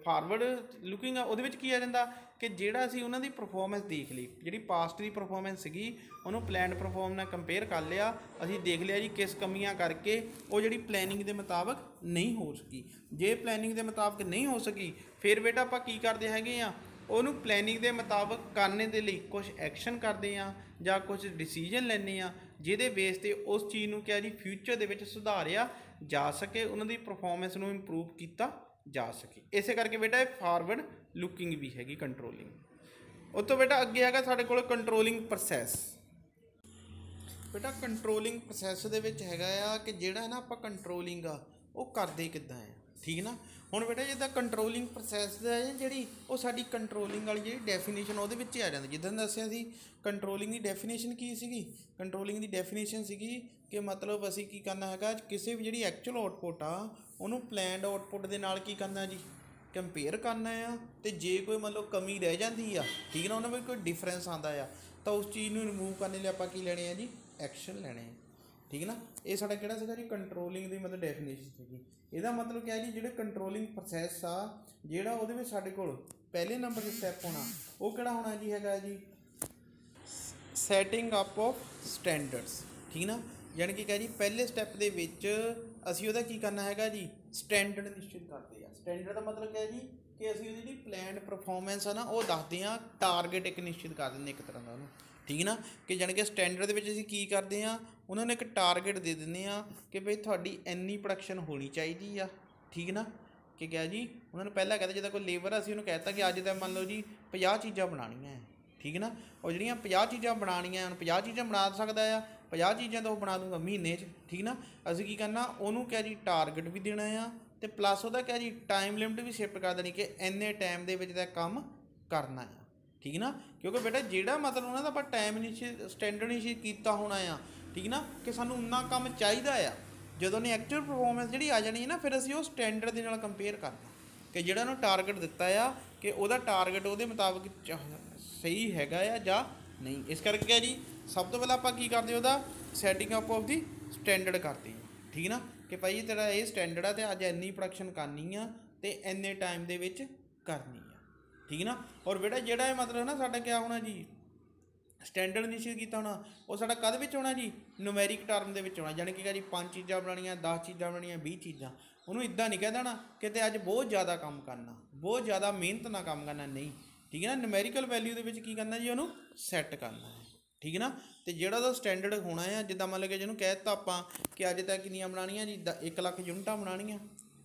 ਫਾਰਵਰਡ ਲੁਕਿੰਗ ਆ ਉਹਦੇ ਵਿੱਚ ਕੀ ਆ ਜਾਂਦਾ ਕਿ ਜਿਹੜਾ ਅਸੀਂ ਉਹਨਾਂ ਦੀ ਪਰਫੋਰਮੈਂਸ ਦੇਖ ਲਈ, ਜਿਹੜੀ ਪਾਸਟ ਦੀ ਪਰਫੋਰਮੈਂਸ ਸੀਗੀ ਉਹਨੂੰ ਪਲੈਨਡ ਪਰਫੋਰਮ ਨਾਲ ਕੰਪੇਅਰ ਕਰ ਲਿਆ, ਅਸੀਂ ਦੇਖ ਲਿਆ ਜੀ ਕਿਸ ਕਮੀਆਂ ਕਰਕੇ ਉਹ ਜਿਹੜੀ ਪਲੈਨਿੰਗ ਦੇ ਮੁਤਾਬਕ ਨਹੀਂ ਹੋ ਸਕੀ। ਜੇ ਪਲੈਨਿੰਗ ਦੇ ਮੁਤਾਬਕ ਨਹੀਂ ਹੋ ਸਕੀ ਫਿਰ ਬੇਟਾ ਆਪਾਂ ਕੀ ਕਰਦੇ ਹੈਗੇ ਆ, ਉਹਨੂੰ ਪਲੈਨਿੰਗ ਦੇ ਮੁਤਾਬਕ ਕਰਨੇ ਦੇ ਲਈ ਕੁਝ ਐਕਸ਼ਨ ਕਰਦੇ ਹਾਂ ਜਾਂ ਕੁਝ ਡਿਸੀਜਨ ਲੈਂਦੇ ਹਾਂ ਜਿਹਦੇ ਬੇਸ 'ਤੇ ਉਸ ਚੀਜ਼ ਨੂੰ ਕਿਹਾ ਜੀ ਫਿਊਚਰ ਦੇ ਵਿੱਚ ਸੁਧਾਰਿਆ ਜਾ ਸਕੇ, ਉਹਨਾਂ ਦੀ ਪਰਫੋਰਮੈਂਸ ਨੂੰ ਇੰਪਰੂਵ ਕੀਤਾ ਜਾ ਸਕੇ। ਇਸੇ ਕਰਕੇ ਬੇਟਾ ਇਹ ਫਾਰਵਰਡ ਲੁਕਿੰਗ ਵੀ ਹੈਗੀ ਕੰਟਰੋਲਿੰਗ। ਉਹ ਤੋਂ ਬੇਟਾ ਅੱਗੇ ਹੈਗਾ ਸਾਡੇ ਕੋਲ ਕੰਟਰੋਲਿੰਗ ਪ੍ਰੋਸੈਸ। ਬੇਟਾ ਕੰਟਰੋਲਿੰਗ ਪ੍ਰੋਸੈਸ ਦੇ ਵਿੱਚ ਹੈਗਾ ਆ ਕਿ ਜਿਹੜਾ ਨਾ ਆਪਾਂ ਕੰਟਰੋਲਿੰਗ ਆ ਉਹ ਕਰਦੇ ਕਿੱਦਾਂ ਆ, ਠੀਕ ਨਾ। ਹੁਣ ਬੇਟਾ ਜਿੱਦਾਂ ਕੰਟਰੋਲਿੰਗ ਪ੍ਰੋਸੈਸ ਦਾ ਜਿਹੜੀ ਉਹ ਸਾਡੀ ਕੰਟਰੋਲਿੰਗ ਵਾਲੀ ਜਿਹੜੀ ਡੈਫੀਨੇਸ਼ਨ ਉਹਦੇ ਵਿੱਚ ਹੀ ਆ ਜਾਂਦੀ। ਜਿੱਦਾਂ ਦੱਸਿਆ ਸੀ ਕੰਟਰੋਲਿੰਗ ਦੀ ਡੈਫੀਨੇਸ਼ਨ ਕੀ ਸੀਗੀ, ਕੰਟਰੋਲਿੰਗ ਦੀ ਡੈਫੀਨੇਸ਼ਨ ਸੀਗੀ ਕਿ ਮਤਲਬ ਅਸੀਂ ਕੀ ਕਰਨਾ ਹੈਗਾ ਕਿਸੇ ਵੀ ਜਿਹੜੀ ਐਕਚੁਅਲ ਆਊਟਪੁੱਟ ਆ ਉਹਨੂੰ ਪਲੈਨਡ ਆਊਟਪੁੱਟ ਦੇ ਨਾਲ ਕੀ ਕਰਨਾ ਜੀ ਕੰਪੇਅਰ ਕਰਨਾ ਆ, ਅਤੇ ਜੇ ਕੋਈ ਮਤਲਬ ਕਮੀ ਰਹਿ ਜਾਂਦੀ ਆ, ਠੀਕ ਨਾ, ਉਹਨਾਂ ਵਿੱਚ ਕੋਈ ਡਿਫਰੈਂਸ ਆਉਂਦਾ ਆ ਤਾਂ ਉਸ ਚੀਜ਼ ਨੂੰ ਰਿਮੂਵ ਕਰਨ ਲਈ ਆਪਾਂ ਕੀ ਲੈਣੇ ਆ ਜੀ ਐਕਸ਼ਨ ਲੈਣੇ ਆ, ਠੀਕ ਨਾ। ਇਹ ਸਾਡਾ ਕਿਹੜਾ ਸੀਗਾ ਜੀ ਕੰਟਰੋਲਿੰਗ ਦੀ ਮਤਲਬ ਡੈਫੀਨੇਸ਼ਨ ਸੀਗੀ। ਇਹਦਾ ਮਤਲਬ ਕਿਹਾ ਜੀ ਜਿਹੜੇ ਕੰਟਰੋਲਿੰਗ ਪ੍ਰੋਸੈਸ ਆ ਜਿਹੜਾ ਉਹਦੇ ਵਿੱਚ ਸਾਡੇ ਕੋਲ ਪਹਿਲੇ ਨੰਬਰ 'ਤੇ ਸਟੈਪ ਹੋਣਾ ਉਹ ਕਿਹੜਾ ਹੋਣਾ ਜੀ ਹੈਗਾ ਜੀ ਸੈਟਿੰਗ ਅਪ ਆਫ ਸਟੈਂਡਰਡਸ, ਠੀਕ ਨਾ। ਯਾਨੀ ਕਿ ਕਿਹਾ ਜੀ ਪਹਿਲੇ ਸਟੈਪ ਦੇ ਵਿੱਚ ਅਸੀਂ ਉਹਦਾ ਕੀ ਕਰਨਾ ਹੈਗਾ ਜੀ ਸਟੈਂਡਰਡ ਨਿਸ਼ਚਿਤ ਕਰਦੇ ਆ। ਸਟੈਂਡਰਡ ਦਾ ਮਤਲਬ ਕਿਹਾ ਜੀ ਕਿ ਅਸੀਂ ਉਹਦੀ ਜਿਹੜੀ ਪਲੈਨਡ ਪਰਫੋਰਮੈਂਸ ਆ ਨਾ ਉਹ ਦੱਸਦੇ ਹਾਂ, ਟਾਰਗੇਟ ਇੱਕ ਨਿਸ਼ਚਿਤ ਕਰ ਦਿੰਦੇ ਇੱਕ ਤਰ੍ਹਾਂ ਦਾ ਉਹਨੂੰ, ਠੀਕ ਨਾ। ਕਿ ਜਾਣੀ ਕਿ ਸਟੈਂਡਰਡ ਦੇ ਵਿੱਚ ਅਸੀਂ ਕੀ ਕਰਦੇ ਹਾਂ ਉਹਨਾਂ ਨੂੰ ਇੱਕ ਟਾਰਗੇਟ ਦੇ ਦਿੰਦੇ ਹਾਂ ਕਿ ਭਈ ਤੁਹਾਡੀ ਇੰਨੀ ਪ੍ਰੋਡਕਸ਼ਨ ਹੋਣੀ ਚਾਹੀਦੀ ਆ, ਠੀਕ ਨਾ। ਕਿ ਕਿਹਾ ਜੀ ਉਹਨਾਂ ਨੂੰ ਪਹਿਲਾਂ ਕਹਿੰਦਾ ਜਿੱਦਾਂ ਕੋਈ ਲੇਬਰ ਆ ਅਸੀਂ ਉਹਨੂੰ ਕਹਿ ਦਿੱਤਾ ਕਿ ਅੱਜ ਤਾਂ ਮੰਨ ਲਓ ਜੀ 50 ਚੀਜ਼ਾਂ ਬਣਾਉਣੀਆਂ ਹੈ, ਠੀਕ ਨਾ। ਉਹ ਜਿਹੜੀਆਂ 50 ਚੀਜ਼ਾਂ ਬਣਾਉਣੀਆਂ ਹੁਣ 50 ਚੀਜ਼ਾਂ ਬਣਾ ਸਕਦਾ ਆ, 50 ਚੀਜ਼ਾਂ ਤਾਂ ਉਹ ਬਣਾ ਦੂੰਗਾ ਮਹੀਨੇ 'ਚ, ਠੀਕ ਨਾ। ਅਸੀਂ ਕੀ ਕਰਨਾ ਉਹਨੂੰ ਕਿਹਾ ਜੀ ਟਾਰਗੇਟ ਵੀ ਦੇਣਾ ਆ ਅਤੇ ਪਲੱਸ ਉਹਦਾ ਕਿਹਾ ਜੀ ਟਾਈਮ ਲਿਮਿਟ ਵੀ ਸ਼ਿਫਟ ਕਰ ਦੇਣੀ ਕਿ ਇੰਨੇ ਟਾਈਮ ਦੇ ਵਿੱਚ ਦਾ ਕੰਮ ਕਰਨਾ ਆ, ਠੀਕ ਨਾ। ਕਿਉਂਕਿ ਬੇਟਾ ਜਿਹੜਾ ਮਤਲਬ ਉਹਨਾਂ ਦਾ ਆਪਾਂ ਟਾਈਮ ਨਿਸ਼ਚਿਤ ਸਟੈਂਡਰਡ ਨਿਸ਼ਚਿਤ ਕੀਤਾ ਹੋਣਾ ਆ, ਠੀਕ ਨਾ, ਕਿ ਸਾਨੂੰ ਉਨਾ ਕੰਮ ਚਾਹੀਦਾ ਆ, ਜਦੋਂ ਨੇ ਐਕਚੁਅਲ ਪਰਫੋਰਮੈਂਸ ਜਿਹੜੀ ਆ ਜਾਣੀ ਹੈ ਨਾ ਫਿਰ ਅਸੀਂ ਉਹ ਸਟੈਂਡਰਡ ਦੇ ਨਾਲ ਕੰਪੇਅਰ ਕਰਨਾ ਕਿ ਜਿਹੜਾ ਉਹਨੂੰ ਟਾਰਗੇਟ ਦਿੱਤਾ ਆ ਕਿ ਉਹਦਾ ਟਾਰਗੇਟ ਉਹਦੇ ਮੁਤਾਬਕ ਸਹੀ ਹੈਗਾ ਆ ਜਾਂ ਨਹੀਂ। ਇਸ ਕਰਕੇ ਕਿਹਾ ਜੀ ਸਭ ਤੋਂ ਪਹਿਲਾਂ ਆਪਾਂ ਕੀ ਕਰਦੇ ਉਹਦਾ setting up of the standard ਕਰਦੇ ਹਾਂ, ਠੀਕ ਨਾ। ਕਿ ਭਾਈ ਤੇਰਾ ਇਹ ਸਟੈਂਡਰਡ ਆ ਅਤੇ ਅੱਜ ਇੰਨੀ ਪ੍ਰੋਡਕਸ਼ਨ ਕਰਨੀ ਆ ਅਤੇ ਇੰਨੇ ਟਾਈਮ ਦੇ ਵਿੱਚ ਕਰਨੀ ਆ, ਠੀਕ ਨਾ। ਔਰ ਬੇਟਾ ਜਿਹੜਾ ਇਹ ਮਤਲਬ ਨਾ ਸਾਡਾ ਕਿਆ ਹੋਣਾ ਜੀ ਸਟੈਂਡਰਡ ਨਿਸ਼ਚਿਤ ਕੀਤਾ ਹੋਣਾ ਉਹ ਸਾਡਾ ਕਦ ਵਿੱਚ ਹੋਣਾ ਜੀ ਨੂਮੈਰਿਕ ਟਰਮ ਦੇ ਵਿੱਚ ਹੋਣਾ। ਜਾਣੀ ਕਿ ਜੀ 5 ਚੀਜ਼ਾਂ ਬਣਾਉਣੀਆਂ, 10 ਚੀਜ਼ਾਂ ਬਣਾਉਣੀਆਂ, 20 ਚੀਜ਼ਾਂ। ਉਹਨੂੰ ਇੱਦਾਂ ਨਹੀਂ ਕਹਿ ਦੇਣਾ ਕਿਤੇ ਅੱਜ ਬਹੁਤ ਜ਼ਿਆਦਾ ਕੰਮ ਕਰਨਾ, ਬਹੁਤ ਜ਼ਿਆਦਾ ਮਿਹਨਤ ਨਾਲ ਕੰਮ ਕਰਨਾ, ਨਹੀਂ, ਠੀਕ ਹੈ ਨਾ। ਨੂਮੈਰੀਕਲ ਵੈਲਿਊ ਦੇ ਵਿੱਚ ਕੀ ਕਰਨਾ ਜੀ ਉਹਨੂੰ ਸੈੱਟ ਕਰਨਾ ਹੈ, ਠੀਕ ਹੈ ਨਾ। ਅਤੇ ਜਿਹੜਾ ਉਹਦਾ ਸਟੈਂਡਰਡ ਹੋਣਾ ਆ ਜਿੱਦਾਂ ਮੰਨ ਲਓ ਕਿ ਜਿਹਨੂੰ ਕਹਿ ਦਿੱਤਾ ਆਪਾਂ ਕਿ ਅੱਜ ਤੱਕ ਕਿੰਨੀਆਂ ਬਣਾਉਣੀਆਂ ਜੀ 1 ਲੱਖ ਯੂਨਿਟਾਂ ਬਣਾਉਣੀਆਂ,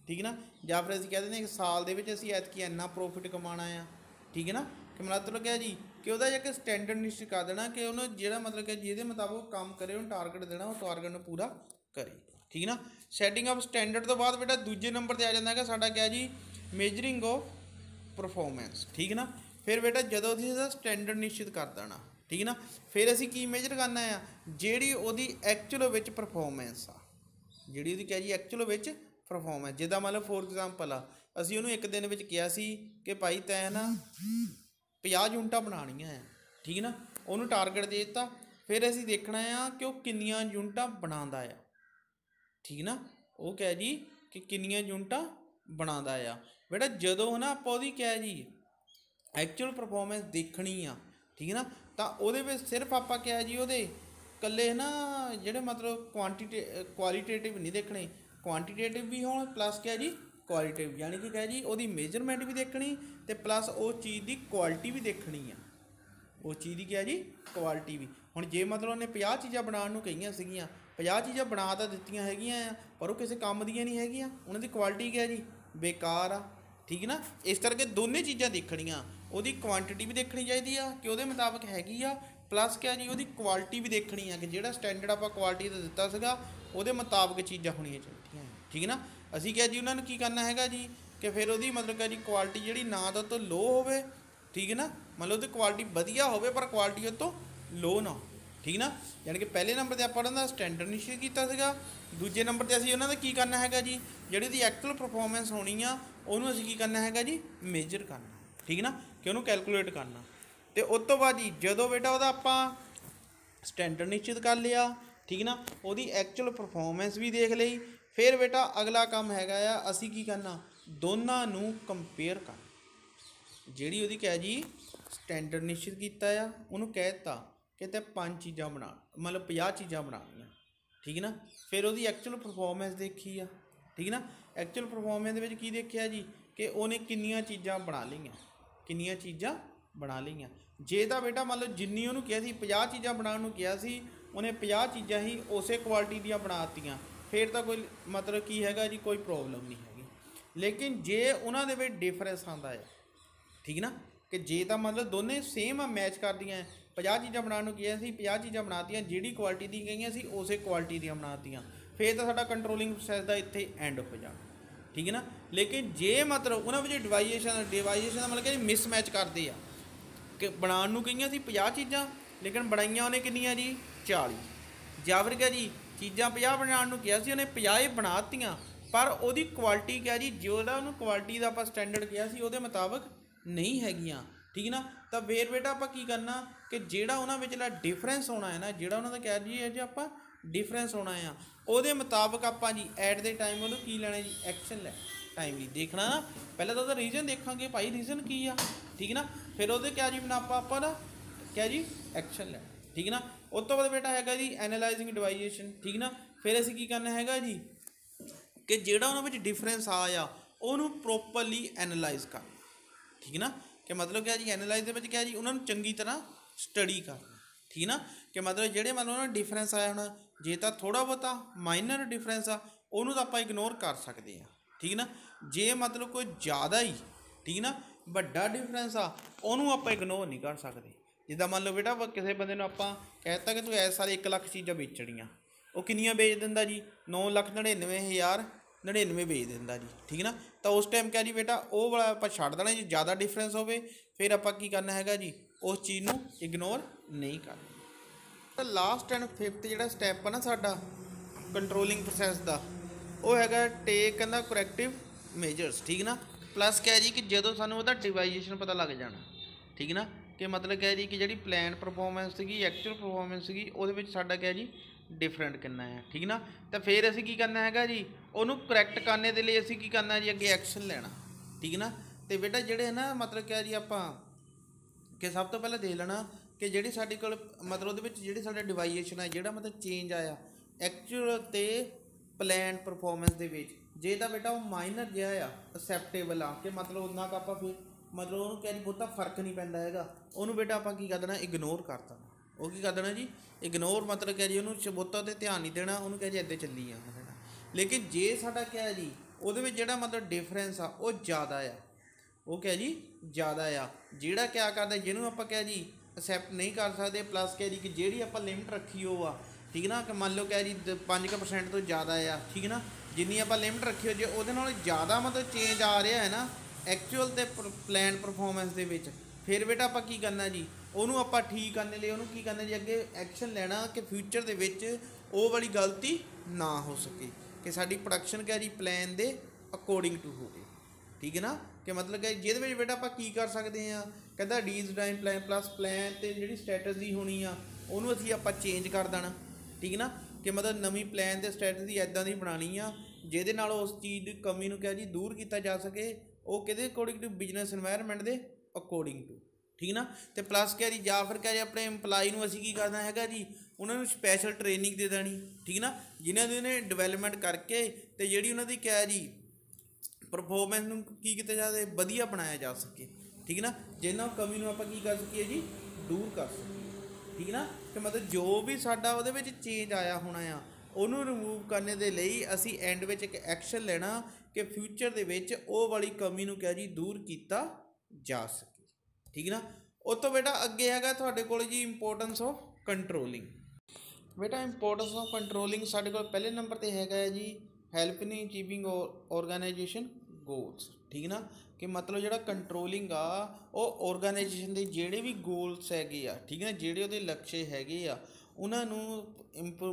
ਠੀਕ ਨਾ। ਜਾਂ ਫਿਰ ਅਸੀਂ ਕਹਿ ਦਿੰਦੇ ਹਾਂ ਕਿ ਸਾਲ ਦੇ ਵਿੱਚ ਅਸੀਂ ਐਤਕੀ ਇੰਨਾ ਪ੍ਰੋਫਿਟ ਕਮਾਉਣਾ ਆ, ਠੀਕ ਹੈ ਨਾ। ਕਿ ਮਤਲਬ ਕਿਹਾ ਜੀ ਕਿ ਉਹਦਾ ਇੱਕ ਸਟੈਂਡਰਡ ਨਿਸ਼ਚਿਤ ਕਰ ਦੇਣਾ ਕਿ ਉਹਨੂੰ ਜਿਹੜਾ ਮਤਲਬ ਕਿ ਜਿਹਦੇ ਮੁਤਾਬਕ ਕੰਮ ਕਰੇ ਉਹਨੂੰ ਟਾਰਗੇਟ ਦੇਣਾ, ਉਹ ਟਾਰਗੇਟ ਨੂੰ ਪੂਰਾ ਕਰੇ, ਠੀਕ ਨਾ। ਸੈਟਿੰਗ ਆਫ ਸਟੈਂਡਰਡ ਤੋਂ ਬਾਅਦ ਬੇਟਾ ਦੂਜੇ ਨੰਬਰ 'ਤੇ ਆ ਜਾਂਦਾ ਹੈਗਾ ਸਾਡਾ ਕਿਹਾ ਜੀ ਮੇਜਰਿੰਗ ਆਫ ਪਰਫੋਰਮੈਂਸ, ਠੀਕ ਨਾ। ਫਿਰ ਬੇਟਾ ਜਦੋਂ ਅਸੀਂ ਇਹਦਾ ਸਟੈਂਡਰਡ ਨਿਸ਼ਚਿਤ ਕਰ ਦੇਣਾ, ਠੀਕ ਨਾ, ਫਿਰ ਅਸੀਂ ਕੀ ਮੇਜਰ ਕਰਨਾ ਆ ਜਿਹੜੀ ਉਹਦੀ ਐਕਚੁਅਲ ਵਿੱਚ ਪਰਫੋਰਮੈਂਸ ਆ, ਜਿਹੜੀ ਉਹਦੀ ਕਿਹਾ ਜੀ ਐਕਚੁਅਲ ਵਿੱਚ ਪਰਫੋਰਮੈਂਸ। ਜਿੱਦਾਂ ਮੰਨ ਲਓ ਫੋਰ ਐਗਜ਼ਾਮਪਲ ਆ ਅਸੀਂ ਉਹਨੂੰ ਇੱਕ ਦਿਨ ਵਿੱਚ ਕਿਹਾ ਸੀ ਕਿ ਭਾਈ ਤੈਂ ਨਾ 50 ਯੂਨਿਟਾਂ ਬਣਾਉਣੀਆਂ ਆ, ਠੀਕ ਨਾ। ਉਹਨੂੰ ਟਾਰਗੇਟ ਦੇ ਦਿੱਤਾ, ਫਿਰ ਅਸੀਂ ਦੇਖਣਾ ਆ ਕਿ ਉਹ ਕਿੰਨੀਆਂ ਯੂਨਿਟਾਂ ਬਣਾਉਂਦਾ ਆ, ਠੀਕ ਨਾ। ਉਹ ਕਿਹਾ ਜੀ कि किन्नियां यूनिटां बनाता आ बेटा जदों है ना आपां उहदी क्या जी एक्चुअल परफॉर्मेंस देखनी आ ठीक है ना तो वो सिर्फ आप क्या जी वो कल्ले है ना जोड़े मतलब क्वालिटेटिव नहीं देखने क्वांटिटेटिव भी हो प्लस क्या जी क्वालिटेटिव यानी कि क्या जी वो मेजरमेंट भी देखनी तो प्लस वो चीज़ की क्वालिटी भी देखनी है उस चीज़ की क्या जी क्वालिटी भी हुण जे मतलब उन्हें 50 चीज़ां बनाउण नूं कहीआं सीगीआं 50 चीज़ां बना तां दित्तियां हैगियां आ पर वो किसी काम दियां नहीं हैगियां उन्हां दी क्वालिटी क्या जी बेकार आ ठीक है ना इस करके दोनों चीज़ां देखणियां ਉਹਦੀ ਕੁਆਂਟੀਟੀ ਵੀ ਦੇਖਣੀ ਚਾਹੀਦੀ ਆ ਕਿ ਉਹਦੇ ਮੁਤਾਬਕ ਹੈਗੀ ਆ ਪਲੱਸ ਕਿਆ ਜੀ ਉਹਦੀ ਕੁਆਲਿਟੀ ਵੀ ਦੇਖਣੀ ਆ ਕਿ ਜਿਹੜਾ ਸਟੈਂਡਰਡ ਆਪਾਂ ਕੁਆਲਿਟੀ ਦਾ ਦਿੱਤਾ ਸੀਗਾ ਉਹਦੇ ਮੁਤਾਬਕ ਚੀਜ਼ਾਂ ਹੋਣੀਆਂ ਚਾਹੀਦੀਆਂ ਠੀਕ ਹੈ ਨਾ ਅਸੀਂ ਕਿਹਾ ਜੀ ਉਹਨਾਂ ਨੂੰ ਕੀ ਕਰਨਾ ਹੈਗਾ ਜੀ ਕਿ ਫਿਰ ਉਹਦੀ ਮਤਲਬ ਕਿ ਜੀ ਕੁਆਲਿਟੀ ਜਿਹੜੀ ਨਾ ਤਾਂ ਉਹ ਤੋਂ ਲੋ ਹੋਵੇ ਠੀਕ ਹੈ ਨਾ ਮਤਲਬ ਉਹਦੀ ਕੁਆਲਿਟੀ ਵਧੀਆ ਹੋਵੇ ਪਰ ਕੁਆਲਿਟੀ ਉਹ ਤੋਂ ਲੋ ਨਾ ਠੀਕ ਨਾ ਯਾਨੀ ਕਿ ਪਹਿਲੇ ਨੰਬਰ 'ਤੇ ਆਪਾਂ ਉਹਨਾਂ ਦਾ ਸਟੈਂਡਰਡ ਨਿਸ਼ਚਿਤ ਕੀਤਾ ਸੀਗਾ ਦੂਜੇ ਨੰਬਰ 'ਤੇ ਅਸੀਂ ਉਹਨਾਂ ਦਾ ਕੀ ਕਰਨਾ ਹੈਗਾ ਜੀ ਜਿਹੜੀ ਉਹਦੀ ਐਕਚੁਅਲ ਪਰਫੋਰਮੈਂਸ ਹੋਣੀ ਆ ਉਹਨੂੰ ਅਸੀਂ ਕੀ ਕਰਨਾ ਹੈਗਾ ਜੀ ਮੇਜਰ ਕਰਨਾ ठीक है ना कि उन्होंने कैलकुलेट करना तो उस तो बाद जी जो बेटा वह आप स्टैंडर्ड निश्चित कर लिया ठीक है ना वो एक्चुअल परफॉर्मेंस भी देख ली फिर बेटा अगला काम हैगा असी की करना दोनों कंपेयर कर जी वो क्या जी स्टैंडर्ड निश्चित किया उन्होंने कह दिता कि 5 चीज़ां बना मतलब 50 चीज़ां बनानियां ठीक है ना फिर वो एक्चुअल परफॉर्मेंस देखी आ ठीक है ना एक्चुअल परफॉर्मेंस में की देखा जी कि उन्हें किन्नियां चीज़ां बना लईआं किन्नियां चीज़ां बना लईआं जे तां बेटा मतलब जिन्नी उन्होंने कहा सी 50 चीज़ां बनाउण नूं कहा सी उन्हें 50 चीज़ां ही उस क्वालिटी दियां बना दित्तियां फिर तो कोई मतलब की हैगा जी कोई प्रॉब्लम नहीं हैगी लेकिन जे उन्हां दे विच डिफरेंस आंदा है ठीक है ना कि जे तां मतलब दोनों सेम मैच करदियां 50 चीज़ां बनाउण नूं कहा सी 50 चीज़ां बनातियां जिहड़ी क्वालिटी दी कहियां सी उस क्वालिटी दियां बनातियां फिर तो साडा कंट्रोलिंग प्रोसैस दा इत्थे एंड हो जाना ठीक है ना लेकिन जे मतलब उन्होंने डिवाइजेशन का मतलब कि मिसमैच करते हैं कि बनाने नूं कहियां सी 50 चीज़ां लेकिन बनाइयां उन्हें किन्नियां जी 40 या फिर क्या जी चीज़ां 50 बनाने नूं कहा सी उन्हें 50 बना दित्तियां पर ਉਹਦੀ क्वालिटी क्या जी ਜਿਹੜਾ ਉਹਨੂੰ क्वालिटी ਦਾ ਆਪਾਂ स्टैंडर्ड किया सी ਉਹਦੇ ਮੁਤਾਬਕ नहीं हैगियां ठीक है ना तो फिर बेटा ਆਪਾਂ ਕੀ ਕਰਨਾ कि ਜਿਹੜਾ ਉਹਨਾਂ ਵਿਚਲਾ डिफरेंस होना है ना ਜਿਹੜਾ ਉਹਨਾਂ ਦਾ ਕਹਿ ਜੀ ਹੈ ਜੀ ਆਪਾਂ डिफरेंस होना आ ਉਹਦੇ ਮੁਤਾਬਕ ਆਪਾਂ ਜੀ ਐਟ ਦੇ ਟਾਈਮ ਉਹਨੂੰ ਕੀ ਲੈਣਾ ਜੀ ਐਕਸ਼ਨ ਲੈ ਟਾਈਮਲੀ ਦੇਖਣਾ ਨਾ ਪਹਿਲਾਂ ਤਾਂ ਉਹਦਾ ਰੀਜ਼ਨ ਦੇਖਾਂਗੇ ਭਾਈ ਰੀਜ਼ਨ ਕੀ ਆ ਠੀਕ ਨਾ ਫਿਰ ਉਹਦੇ ਕਿਆ ਜੀ ਬਣਾ ਆਪਾਂ ਨਾ ਕਿਆ ਜੀ ਐਕਸ਼ਨ ਲੈ ਠੀਕ ਨਾ ਉਸ ਤੋਂ ਬਾਅਦ ਬੇਟਾ ਹੈਗਾ ਜੀ ਐਨਾਲਾਈਜ਼ਿੰਗ ਡਿਵਾਈਜੇਸ਼ਨ ਠੀਕ ਨਾ ਫਿਰ ਅਸੀਂ ਕੀ ਕਰਨਾ ਹੈਗਾ ਜੀ ਕਿ ਜਿਹੜਾ ਉਹਨਾਂ ਵਿੱਚ ਡਿਫਰੈਂਸ ਆਇਆ ਉਹਨੂੰ ਪ੍ਰੋਪਰਲੀ ਐਨਾਲਾਈਜ਼ ਕਰ ਠੀਕ ਨਾ ਕਿ मतलब क्या जी एनालाइज ਦੇ ਵਿੱਚ क्या जी ਉਹਨਾਂ ਨੂੰ ਚੰਗੀ ਤਰ੍ਹਾਂ ਸਟੱਡੀ ਕਰਨਾ ठीक ना कि मतलब ਜਿਹੜੇ मतलब ਉਹਨਾਂ डिफरेंस आया होना जे तो थोड़ा बहुता माइनर डिफरेंस आ ਉਹਨੂੰ ਤਾਂ ਆਪਾਂ ਇਗਨੋਰ ਕਰ ਸਕਦੇ ਹਾਂ ठीक ना जे मतलब कोई ज़्यादा ही ठीक ना ਵੱਡਾ डिफरेंस आ ਉਹਨੂੰ ਆਪਾਂ ਇਗਨੋਰ नहीं कर सकते ਜਿੱਦਾਂ ਮੰਨ ਲਓ बेटा ਕਿਸੇ ਬੰਦੇ ਨੂੰ ਆਪਾਂ ਕਹਿ ਦਿੱਤਾ ਕਿ ਤੂੰ ਇਸ ਸਾਲ 1 ਲੱਖ ਚੀਜ਼ਾਂ ਵੇਚਣੀਆਂ ਉਹ ਕਿੰਨੀਆਂ ਵੇਚ ਦਿੰਦਾ ਜੀ 9,99,099 ਵੇਚ ਦਿੰਦਾ ਜੀ ठीक ना तो उस टाइम क्या जी बेटा वो वाला आप छड्ड देना जी ज़्यादा डिफरेंस हो फिर आप की करना है जी उस चीज़ को इग्नोर नहीं करना तो लास्ट एंड 5th जो स्टैप है ना साडा कंट्रोलिंग प्रोसैस का वो है टेक कहना करैक्टिव मेजर्स ठीक ना प्लस क्या जी कि जो सानू डिवाइजेशन पता लग जाना ठीक ना कि मतलब क्या जी कि जी प्लान परफॉर्मेंस सी एक्चुअल परफॉर्मेंस सी वो साडा क्या जी डिफरेंट कितना है ठीक ना तो फिर असी की करना है जी उन्होंने करैक्ट करने के लिए असी की करना जी अगे एक्शन लेना ठीक ना तो बेटा जोड़े है ना मतलब क्या जी आप कि सब तो पहले देख लेना कि जी साढ़े को मतलब जी साढ़ा डिवाइजेशन है जोड़ा मतलब चेंज आया एक्चुअल तो प्लान परफॉर्मेंस के जे तो बेटा वो माइनर जहा एक्सैप्टेबल आ कि मतलब उन्ना का आप फिर मतलब उन्होंने क्या जी बहुता फर्क नहीं पैंदा हैगा उन्होंने बेटा आप की कर देना इग्नोर कर देना वो की कर देना जी इग्नोर मतलब क्या जी उन्होंने बहुता तो ध्यान नहीं देना उन्होंने क्या जी इदा चली जाना देना लेकिन जे साडा क्या है जी वो जो मतलब डिफरेंस आ वो ज़्यादा आ वो क्या जी ज़्यादा आ जोड़ा क्या करता जिन्होंने आप क्या जी एक्सैप्ट नहीं कर सकते प्लस क्या जी कि जी आप लिमिट रखी हो आ ठीक ना कि मान लो क्या जी 5% तो ज़्यादा आ ठीक ना जिन्नी आप लिमिट रखी हो जो वो ज़्यादा मतलब चेंज आ रहा है ना एक्चुअल तो प्लान परफॉर्मेंस के फिर बेटा आप की करना जी ਉਹਨੂੰ ਆਪਾਂ ठीक करने लिए ਉਹਨੂੰ ਕੀ करना जी अगे एक्शन लेना कि फ्यूचर ਦੇ ਵਿੱਚ ਉਹ ਵਾਲੀ गलती ना हो सके कि साड़ी प्रोडक्शन क्या जी प्लान के अकॉर्डिंग टू हो ठीक है ना कि मतलब कि ਜਿਹਦੇ ਵਿੱਚ बेटा ਆਪਾਂ ਕੀ ਕਰ ਸਕਦੇ ਹਾਂ ਕਹਿੰਦਾ ਡੀਜ਼ਾਈਨ प्लान प्लस प्लान ਤੇ ਜਿਹੜੀ स्ट्रैटजी होनी आ ਉਹਨੂੰ ਅਸੀਂ ਆਪਾਂ चेंज कर देना ठीक है ना कि मतलब नवीं प्लान ਤੇ स्ट्रैटजी इदां ਦੀ बनानी आ ਜਿਹਦੇ ਨਾਲ ਉਸ ਚੀਜ਼ ਦੀ ਕਮੀ ਨੂੰ ਕਿਹਾ ਜੀ ਦੂਰ ਕੀਤਾ ਜਾ ਸਕੇ, ਉਹ ਕਿਹਦੇ ਅਕੋਰਡਿੰਗ ਟੂ ਬਿਜ਼ਨਸ ਇਨਵਾਇਰਨਮੈਂਟ ਦੇ ਅਕੋਰਡਿੰਗ ਟੂ, ਠੀਕ ਨਾ। ਤੇ ਪਲੱਸ ਕਿਹਾ ਜੀ ਜਾਂ ਫਿਰ ਕਿਹਾ ਜੀ ਆਪਣੇ ਇੰਪਲਾਈ ਨੂੰ ਅਸੀਂ ਕੀ ਕਰਨਾ ਹੈਗਾ ਜੀ, ਉਹਨਾਂ ਨੂੰ ਸਪੈਸ਼ਲ ਟ੍ਰੇਨਿੰਗ ਦੇ ਦੇਣੀ, ਠੀਕ ਨਾ, ਜਿਨ੍ਹਾਂ ਦੀ ਉਹਨੇ ਡਿਵੈਲਪਮੈਂਟ ਕਰਕੇ ਤੇ ਜਿਹੜੀ ਉਹਨਾਂ ਦੀ ਕਿਹਾ ਜੀ ਪਰਫੋਰਮੈਂਸ ਨੂੰ ਕੀ ਕੀਤਾ ਜਾਵੇ, ਵਧੀਆ ਬਣਾਇਆ ਜਾ ਸਕੇ, ਠੀਕ ਨਾ, ਜਿਹਨਾਂ ਕਮੀ ਨੂੰ ਆਪਾਂ ਕੀ ਕਰ ਸਕੀਏ ਜੀ, ਦੂਰ ਕਰ ਸਕੀਏ, ਠੀਕ ਨਾ। ਕਿ ਮਤਲਬ ਜੋ ਵੀ ਸਾਡਾ ਉਹਦੇ ਵਿੱਚ ਚੇਂਜ ਆਇਆ ਹੋਣਾ ਆ, ਉਹਨੂੰ ਰਿਮੂਵ ਕਰਨ ਦੇ ਲਈ ਅਸੀਂ ਐਂਡ ਵਿੱਚ ਇੱਕ ਐਕਸ਼ਨ ਲੈਣਾ ਕਿ ਫਿਊਚਰ ਦੇ ਵਿੱਚ ਉਹ ਵਾਲੀ ਕਮੀ ਨੂੰ ਕਿਹਾ ਜੀ ਦੂਰ ਕੀਤਾ ਜਾ ਸਕੇ, ਠੀਕ ਨਾ। ਉਹ ਤੋਂ ਬੇਟਾ ਅੱਗੇ ਹੈਗਾ ਤੁਹਾਡੇ ਕੋਲ ਜੀ ਇੰਪੋਰਟੈਂਸ ਆਫ ਕੰਟਰੋਲਿੰਗ। ਬੇਟਾ ਇੰਪੋਰਟੈਂਸ ਆਫ ਕੰਟਰੋਲਿੰਗ ਸਾਡੇ ਕੋਲ ਪਹਿਲੇ ਨੰਬਰ 'ਤੇ ਹੈਗਾ ਹੈ ਜੀ ਹੈਲਪ ਇਨ ਅਚੀਵਿੰਗ ਔਰਗਨਾਈਜੇਸ਼ਨ ਗੋਲਸ, ਠੀਕ ਨਾ। ਕਿ ਮਤਲਬ ਜਿਹੜਾ ਕੰਟਰੋਲਿੰਗ ਆ ਉਹ ਔਰਗਨਾਈਜੇਸ਼ਨ ਦੇ ਜਿਹੜੇ ਵੀ ਗੋਲਸ ਹੈਗੇ ਆ, ਠੀਕ ਹੈ, ਜਿਹੜੇ ਉਹਦੇ ਲਕਸ਼ ਹੈਗੇ ਆ ਉਹਨਾਂ ਨੂੰ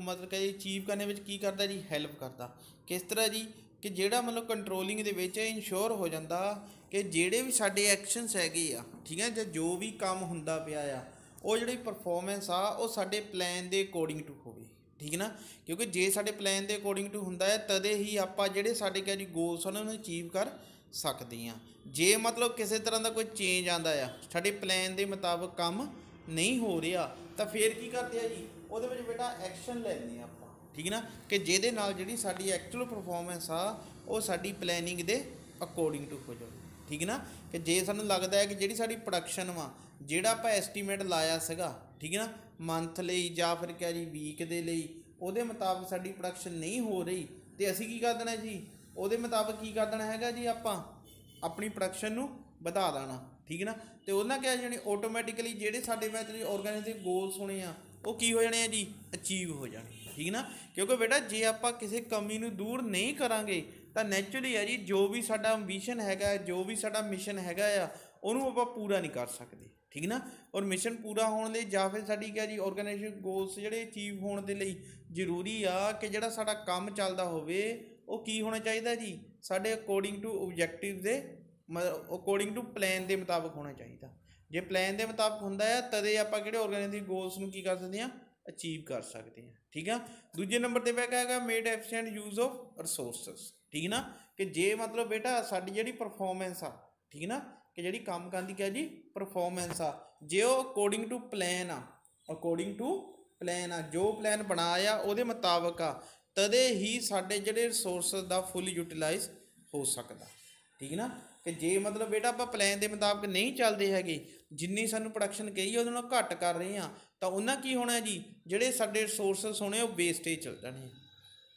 ਮਤਲਬ ਕਿ ਅਚੀਵ ਕਰਨ ਵਿੱਚ ਕੀ ਕਰਦਾ ਜੀ, ਹੈਲਪ ਕਰਦਾ। ਕਿਸ ਤਰ੍ਹਾਂ ਜੀ, ਕਿ ਜਿਹੜਾ ਮਤਲਬ ਕੰਟਰੋਲਿੰਗ ਦੇ ਵਿੱਚ ਇਨਸ਼ੋਰ ਹੋ ਜਾਂਦਾ ਕਿ ਜਿਹੜੇ ਵੀ ਸਾਡੇ ਐਕਸ਼ਨਸ ਹੈਗੇ ਆ, ਠੀਕ ਹੈ, ਜਾਂ ਜੋ ਵੀ ਕੰਮ ਹੁੰਦਾ ਪਿਆ ਆ ਉਹ ਜਿਹੜੀ ਪਰਫੋਰਮੈਂਸ ਆ ਉਹ ਸਾਡੇ ਪਲਾਨ ਦੇ ਅਕੋਰਡਿੰਗ ਟੂ ਹੋਵੇ, ਠੀਕ ਨਾ। ਕਿਉਂਕਿ ਜੇ ਸਾਡੇ ਪਲਾਨ ਦੇ ਅਕੋਰਡਿੰਗ ਟੂ ਹੁੰਦਾ ਹੈ ਤਦੇ ਹੀ ਆਪਾਂ ਜਿਹੜੇ ਸਾਡੇ ਕਿਹਾ ਜੀ ਗੋਲਸ ਉਹਨਾਂ ਨੂੰ ਅਚੀਵ ਕਰ ਸਕਦੇ ਹਾਂ। ਜੇ ਮਤਲਬ ਕਿਸੇ ਤਰ੍ਹਾਂ ਦਾ ਕੋਈ ਚੇਂਜ ਆਉਂਦਾ ਆ, ਸਾਡੇ ਪਲਾਨ ਦੇ ਮੁਤਾਬਕ ਕੰਮ ਨਹੀਂ ਹੋ ਰਿਹਾ, ਤਾਂ ਫਿਰ ਕੀ ਕਰਦੇ ਆ ਜੀ, ਉਹਦੇ ਵਿੱਚ ਬੇਟਾ ਐਕਸ਼ਨ ਲੈਂਦੇ ਆ ਆਪਾਂ, ਠੀਕ ਨਾ। ਕਿ ਜਿਹਦੇ ਨਾਲ ਜਿਹੜੀ ਸਾਡੀ ਐਕਚੁਅਲ ਪਰਫੋਰਮੈਂਸ ਆ ਉਹ ਸਾਡੀ ਪਲੈਨਿੰਗ ਦੇ ਅਕੋਰਡਿੰਗ ਟੂ ਹੋ ਜਾਵੇ, ਠੀਕ ਨਾ। ਕਿ ਜੇ ਸਾਨੂੰ ਲੱਗਦਾ ਹੈ ਕਿ ਜਿਹੜੀ ਸਾਡੀ ਪ੍ਰੋਡਕਸ਼ਨ ਵਾ, ਜਿਹੜਾ ਆਪਾਂ ਐਸਟੀਮੇਟ ਲਾਇਆ ਸੀਗਾ, ਠੀਕ ਹੈ ਨਾ, ਮੰਥ ਲਈ ਜਾਂ ਫਿਰ ਕਿਹਾ ਜੀ ਵੀਕ ਦੇ ਲਈ, ਉਹਦੇ ਮੁਤਾਬਕ ਸਾਡੀ ਪ੍ਰੋਡਕਸ਼ਨ ਨਹੀਂ ਹੋ ਰਹੀ, ਤੇ ਅਸੀਂ ਕੀ ਕਰ ਦੇਣਾ ਜੀ, ਉਹਦੇ ਮੁਤਾਬਕ ਕੀ ਕਰ ਦੇਣਾ ਹੈਗਾ ਜੀ, ਆਪਾਂ ਆਪਣੀ ਪ੍ਰੋਡਕਸ਼ਨ ਨੂੰ ਵਧਾ ਦੇਣਾ, ਠੀਕ ਨਾ। ਤੇ ਉਹਨਾਂ ਕਿਹਾ ਜਾਣੀ ਆਟੋਮੈਟਿਕਲੀ ਜਿਹੜੇ ਸਾਡੇ ਮੈਥਡ ਆਰਗੇਨਾਈਜ਼ ਦੇ ਗੋਲਸ ਹੋਣੇ ਆ ਉਹ ਕੀ ਹੋ ਜਾਣੇ ਆ ਜੀ, ਅਚੀਵ ਹੋ ਜਾਣੇ, ਠੀਕ ਨਾ। ਕਿਉਂਕਿ ਬੇਟਾ ਜੇ ਆਪਾਂ ਕਿਸੇ ਕਮੀ ਨੂੰ ਦੂਰ ਨਹੀਂ ਕਰਾਂਗੇ ਤਾਂ ਨੈਚੁਰਲੀ ਆ ਜੀ ਜੋ ਵੀ ਸਾਡਾ ਐਂਬੀਸ਼ਨ ਹੈਗਾ, ਜੋ ਵੀ ਸਾਡਾ ਮਿਸ਼ਨ ਹੈਗਾ ਆ, ਉਹਨੂੰ ਆਪਾਂ ਪੂਰਾ ਨਹੀਂ ਕਰ ਸਕਦੇ, ਠੀਕ ਨਾ। ਔਰ ਮਿਸ਼ਨ ਪੂਰਾ ਹੋਣ ਲਈ ਜਾਂ ਫਿਰ ਸਾਡੀ ਕਿਹਾ ਜੀ ਆਰਗੇਨਾਈਜੇਸ਼ਨ ਗੋਲਸ ਜਿਹੜੇ ਅਚੀਵ ਹੋਣ ਦੇ ਲਈ ਜ਼ਰੂਰੀ ਆ ਕਿ ਜਿਹੜਾ ਸਾਡਾ ਕੰਮ ਚੱਲਦਾ ਹੋਵੇ ਉਹ ਕੀ ਹੋਣਾ ਚਾਹੀਦਾ ਜੀ, ਸਾਡੇ ਅਕੋਰਡਿੰਗ ਟੂ ਓਬਜੈਕਟਿਵ ਦੇ ਅਕੋਰਡਿੰਗ ਟੂ ਪਲਾਨ ਦੇ ਮੁਤਾਬਕ ਹੋਣਾ ਚਾਹੀਦਾ। ਜੇ ਪਲਾਨ ਦੇ ਮੁਤਾਬਕ ਹੁੰਦਾ ਆ ਤਦੇ ਆਪਾਂ ਕਿਹੜੇ ਆਰਗੇਨਾਈਜੇਸ਼ਨ ਗੋਲਸ ਨੂੰ ਕੀ ਕਰ ਸਕਦੇ ਹਾਂ, ਅਚੀਵ ਕਰ ਸਕਦੇ ਹਾਂ, ਠੀਕ ਆ। ਦੂਜੇ ਨੰਬਰ 'ਤੇ ਬੈਠਾ ਹੈਗਾ made efficient use of resources, ਠੀਕ ਨਾ। ਕਿ ਜੇ ਮਤਲਬ ਬੇਟਾ ਸਾਡੀ ਜਿਹੜੀ ਪਰਫੋਰਮੈਂਸ ਆ, ਠੀਕ ਨਾ, ਕਿ ਜਿਹੜੀ ਕੰਮ ਕਰਨ ਦੀ ਕਿਹਾ ਜੀ ਪਰਫੋਰਮੈਂਸ ਆ, ਜੇ ਉਹ ਅਕੋਰਡਿੰਗ ਟੂ ਪਲਾਨ ਆ, ਅਕੋਰਡਿੰਗ ਟੂ ਪਲਾਨ ਆ, ਜੋ ਪਲਾਨ ਬਣਾਇਆ ਉਹਦੇ ਮੁਤਾਬਕ ਆ, ਤਦੇ ਹੀ ਸਾਡੇ ਜਿਹੜੇ ਰਿਸੋਰਸਿਸ ਦਾ ਫੁੱਲ ਯੂਟੀਲਾਈਜ਼ ਹੋ ਸਕਦਾ, ਠੀਕ ਨਾ। ਕਿ ਜੇ ਮਤਲਬ ਬੇਟਾ ਆਪਾਂ ਪਲਾਨ ਦੇ ਮੁਤਾਬਕ ਨਹੀਂ ਚੱਲਦੇ ਹੈਗੇ, ਜਿੰਨੀ ਸਾਨੂੰ ਪ੍ਰੋਡਕਸ਼ਨ ਕਹੀ ਉਹਦੇ ਨਾਲੋਂ ਘੱਟ ਕਰ ਰਹੇ ਹਾਂ, ਤਾਂ ਉਹਨਾਂ ਕੀ ਹੋਣਾ ਜੀ, ਜਿਹੜੇ ਸਾਡੇ ਰਿਸੋਰਸਿਸ ਹੋਣੇ ਉਹ ਵੇਸਟੇਜ ਚੱਲ ਜਾਣੇ,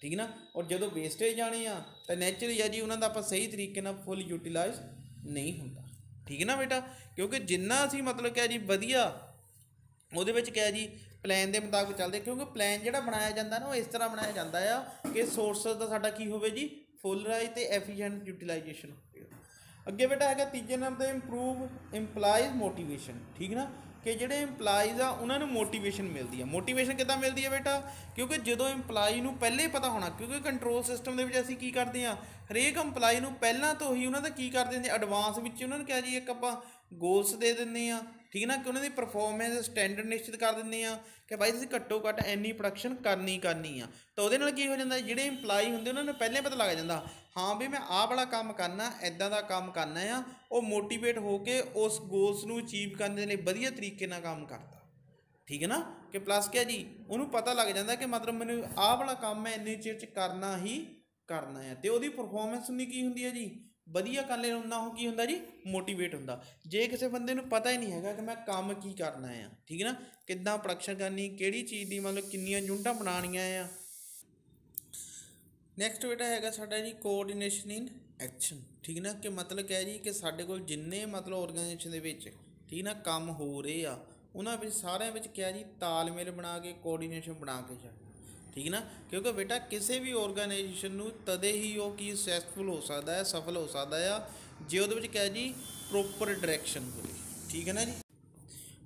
ਠੀਕ ਨਾ। ਔਰ ਜਦੋਂ ਵੇਸਟੇਜ ਜਾਣੇ ਆ ਤਾਂ ਨੈਚੁਰਲੀ ਆ ਜੀ ਉਹਨਾਂ ਦਾ ਆਪਾਂ ਸਹੀ ਤਰੀਕੇ ਨਾਲ ਫੁੱਲ ਯੂਟੀਲਾਈਜ਼ ਨਹੀਂ ਹੁੰਦਾ, ਠੀਕ ਨਾ ਬੇਟਾ। ਕਿਉਂਕਿ ਜਿੰਨਾ ਅਸੀਂ ਮਤਲਬ ਕਿਹਾ ਜੀ ਵਧੀਆ ਉਹਦੇ ਵਿੱਚ ਕਿਹਾ ਜੀ ਪਲਾਨ ਦੇ ਮੁਤਾਬਕ ਚੱਲਦੇ, ਕਿਉਂਕਿ ਪਲਾਨ ਜਿਹੜਾ ਬਣਾਇਆ ਜਾਂਦਾ ਨਾ ਉਹ ਇਸ ਤਰ੍ਹਾਂ ਬਣਾਇਆ ਜਾਂਦਾ ਆ ਕਿ ਸੋਰਸਿਸ ਦਾ ਸਾਡਾ ਕੀ ਹੋਵੇ ਜੀ, ਫੁੱਲ ਰਾਈਜ਼ ਅਤੇ ਐਫੀਸ਼ੀਐਂਟ ਯੂਟੀਲਾਈਜੇਸ਼ਨ ਹੋਵੇ। ਅੱਗੇ ਬੇਟਾ ਹੈਗਾ ਤੀਜੇ ਨੰਬਰ 'ਤੇ ਇੰਪਰੂਵ ਇੰਪਲਾਈਜ਼ ਮੋਟੀਵੇਸ਼ਨ, ਠੀਕ ਨਾ। ਕਿ ਜਿਹੜੇ ਇੰਪਲਾਈਜ਼ ਆ ਉਹਨਾਂ ਨੂੰ ਮੋਟੀਵੇਸ਼ਨ ਮਿਲਦੀ ਆ। ਮੋਟੀਵੇਸ਼ਨ ਕਿੱਦਾਂ ਮਿਲਦੀ ਹੈ ਬੇਟਾ, ਕਿਉਂਕਿ ਜਦੋਂ ਇੰਪਲਾਈ ਨੂੰ ਪਹਿਲੇ ਪਤਾ ਹੋਣਾ, ਕਿਉਂਕਿ ਕੰਟਰੋਲ ਸਿਸਟਮ ਦੇ ਵਿੱਚ ਅਸੀਂ ਕੀ ਕਰਦੇ ਹਾਂ, ਹਰੇਕ ਇੰਪਲਾਈ ਨੂੰ ਪਹਿਲਾਂ ਤੋਂ ਹੀ ਉਹਨਾਂ ਦਾ ਕੀ ਕਰ ਦਿੰਦੇ, ਐਡਵਾਂਸ ਵਿੱਚ ਉਹਨਾਂ ਨੂੰ ਕਿਹਾ ਜੀ ਇੱਕ ਆਪਾਂ ਗੋਲਸ ਦੇ ਦਿੰਦੇ ਹਾਂ, ਠੀਕ ਨਾ। ਕਿ ਉਹਨਾਂ ਦੀ ਪਰਫੋਰਮੈਂਸ ਸਟੈਂਡਰਡ ਨਿਸ਼ਚਿਤ ਕਰ ਦਿੰਦੇ ਹਾਂ ਕਿ ਬਾਈ ਤੁਸੀਂ ਘੱਟੋ ਘੱਟ ਇੰਨੀ ਪ੍ਰੋਡਕਸ਼ਨ ਕਰਨੀ ਆ। ਤਾਂ ਉਹਦੇ ਨਾਲ ਕੀ ਹੋ ਜਾਂਦਾ, ਜਿਹੜੇ ਇੰਪਲਾਈ ਹੁੰਦੇ ਉਹਨਾਂ ਨੂੰ ਪਹਿਲਾਂ ਪਤਾ ਲੱਗ ਜਾਂਦਾ, ਹਾਂ ਵੀ ਮੈਂ ਆਹ ਵਾਲਾ ਕੰਮ ਕਰਨਾ, ਇੱਦਾਂ ਦਾ ਕੰਮ ਕਰਨਾ ਆ। ਉਹ ਮੋਟੀਵੇਟ ਹੋ ਕੇ ਉਸ ਗੋਲਸ ਨੂੰ ਅਚੀਵ ਕਰਨ ਦੇ ਲਈ ਵਧੀਆ ਤਰੀਕੇ ਨਾਲ ਕੰਮ ਕਰਦਾ, ਠੀਕ ਹੈ ਨਾ। ਕਿ ਪਲੱਸ ਕਿਹਾ ਜੀ ਉਹਨੂੰ ਪਤਾ ਲੱਗ ਜਾਂਦਾ ਕਿ ਮਤਲਬ ਮੈਨੂੰ ਆਹ ਵਾਲਾ ਕੰਮ ਹੈ ਇੰਨੇ ਚਿਰ 'ਚ ਕਰਨਾ ਹੀ ਕਰਨਾ ਆ, ਅਤੇ ਉਹਦੀ ਪਰਫੋਰਮੈਂਸ ਉਨੀ ਕੀ ਹੁੰਦੀ ਹੈ ਜੀ, ਵਧੀਆ ਕਰਨ ਲਈ ਉਹਨਾਂ ਉਹ ਕੀ ਹੁੰਦਾ ਜੀ, ਮੋਟੀਵੇਟ ਹੁੰਦਾ। ਜੇ ਕਿਸੇ ਬੰਦੇ ਨੂੰ ਪਤਾ ਹੀ ਨਹੀਂ ਹੈਗਾ ਕਿ ਮੈਂ ਕੰਮ ਕੀ ਕਰਨਾ ਆ, ਠੀਕ ਹੈ ਨਾ, ਕਿੱਦਾਂ ਪ੍ਰੋਡਕਸ਼ਨ ਕਰਨੀ, ਕਿਹੜੀ ਚੀਜ਼ ਦੀ ਮਤਲਬ ਕਿੰਨੀਆਂ ਯੂਨਿਟਾਂ ਬਣਾਉਣੀਆਂ ਆ। ਨੈਕਸਟ ਬੇਟਾ ਹੈਗਾ ਸਾਡਾ ਜੀ ਕੋਆਰਡੀਨੇਸ਼ਨ ਇਨ ਐਕਸ਼ਨ, ਠੀਕ ਨਾ। ਕਿ ਮਤਲਬ ਕਿਹਾ ਜੀ ਕਿ ਸਾਡੇ ਕੋਲ ਜਿੰਨੇ ਮਤਲਬ ਆਰਗੇਨਾਈਜੇਸ਼ਨ ਦੇ ਵਿੱਚ, ਠੀਕ ਨਾ, ਕੰਮ ਹੋ ਰਹੇ ਆ ਉਹਨਾਂ ਵਿੱਚ ਸਾਰਿਆਂ ਵਿੱਚ ਕਿਹਾ ਜੀ ਤਾਲਮੇਲ ਬਣਾ ਕੇ, ਕੋਆਰਡੀਨੇਸ਼ਨ ਬਣਾ ਕੇ ਚੱਲ, ਠੀਕ ਨਾ। ਕਿਉਂਕਿ ਬੇਟਾ ਕਿਸੇ ਵੀ ਆਰਗੇਨਾਈਜੇਸ਼ਨ ਨੂੰ ਤਦੇ ਹੀ ਉਹ ਕੀ ਸਕਸੈਸਫੁਲ ਹੋ ਸਕਦਾ ਹੈ, ਸਫਲ ਹੋ ਸਕਦਾ ਆ, ਜੇ ਉਹਦੇ ਵਿੱਚ ਕਿਹਾ ਜੀ ਪ੍ਰੋਪਰ ਡਾਇਰੈਕਸ਼ਨ ਹੋਵੇ, ਠੀਕ ਹੈ ਨਾ ਜੀ।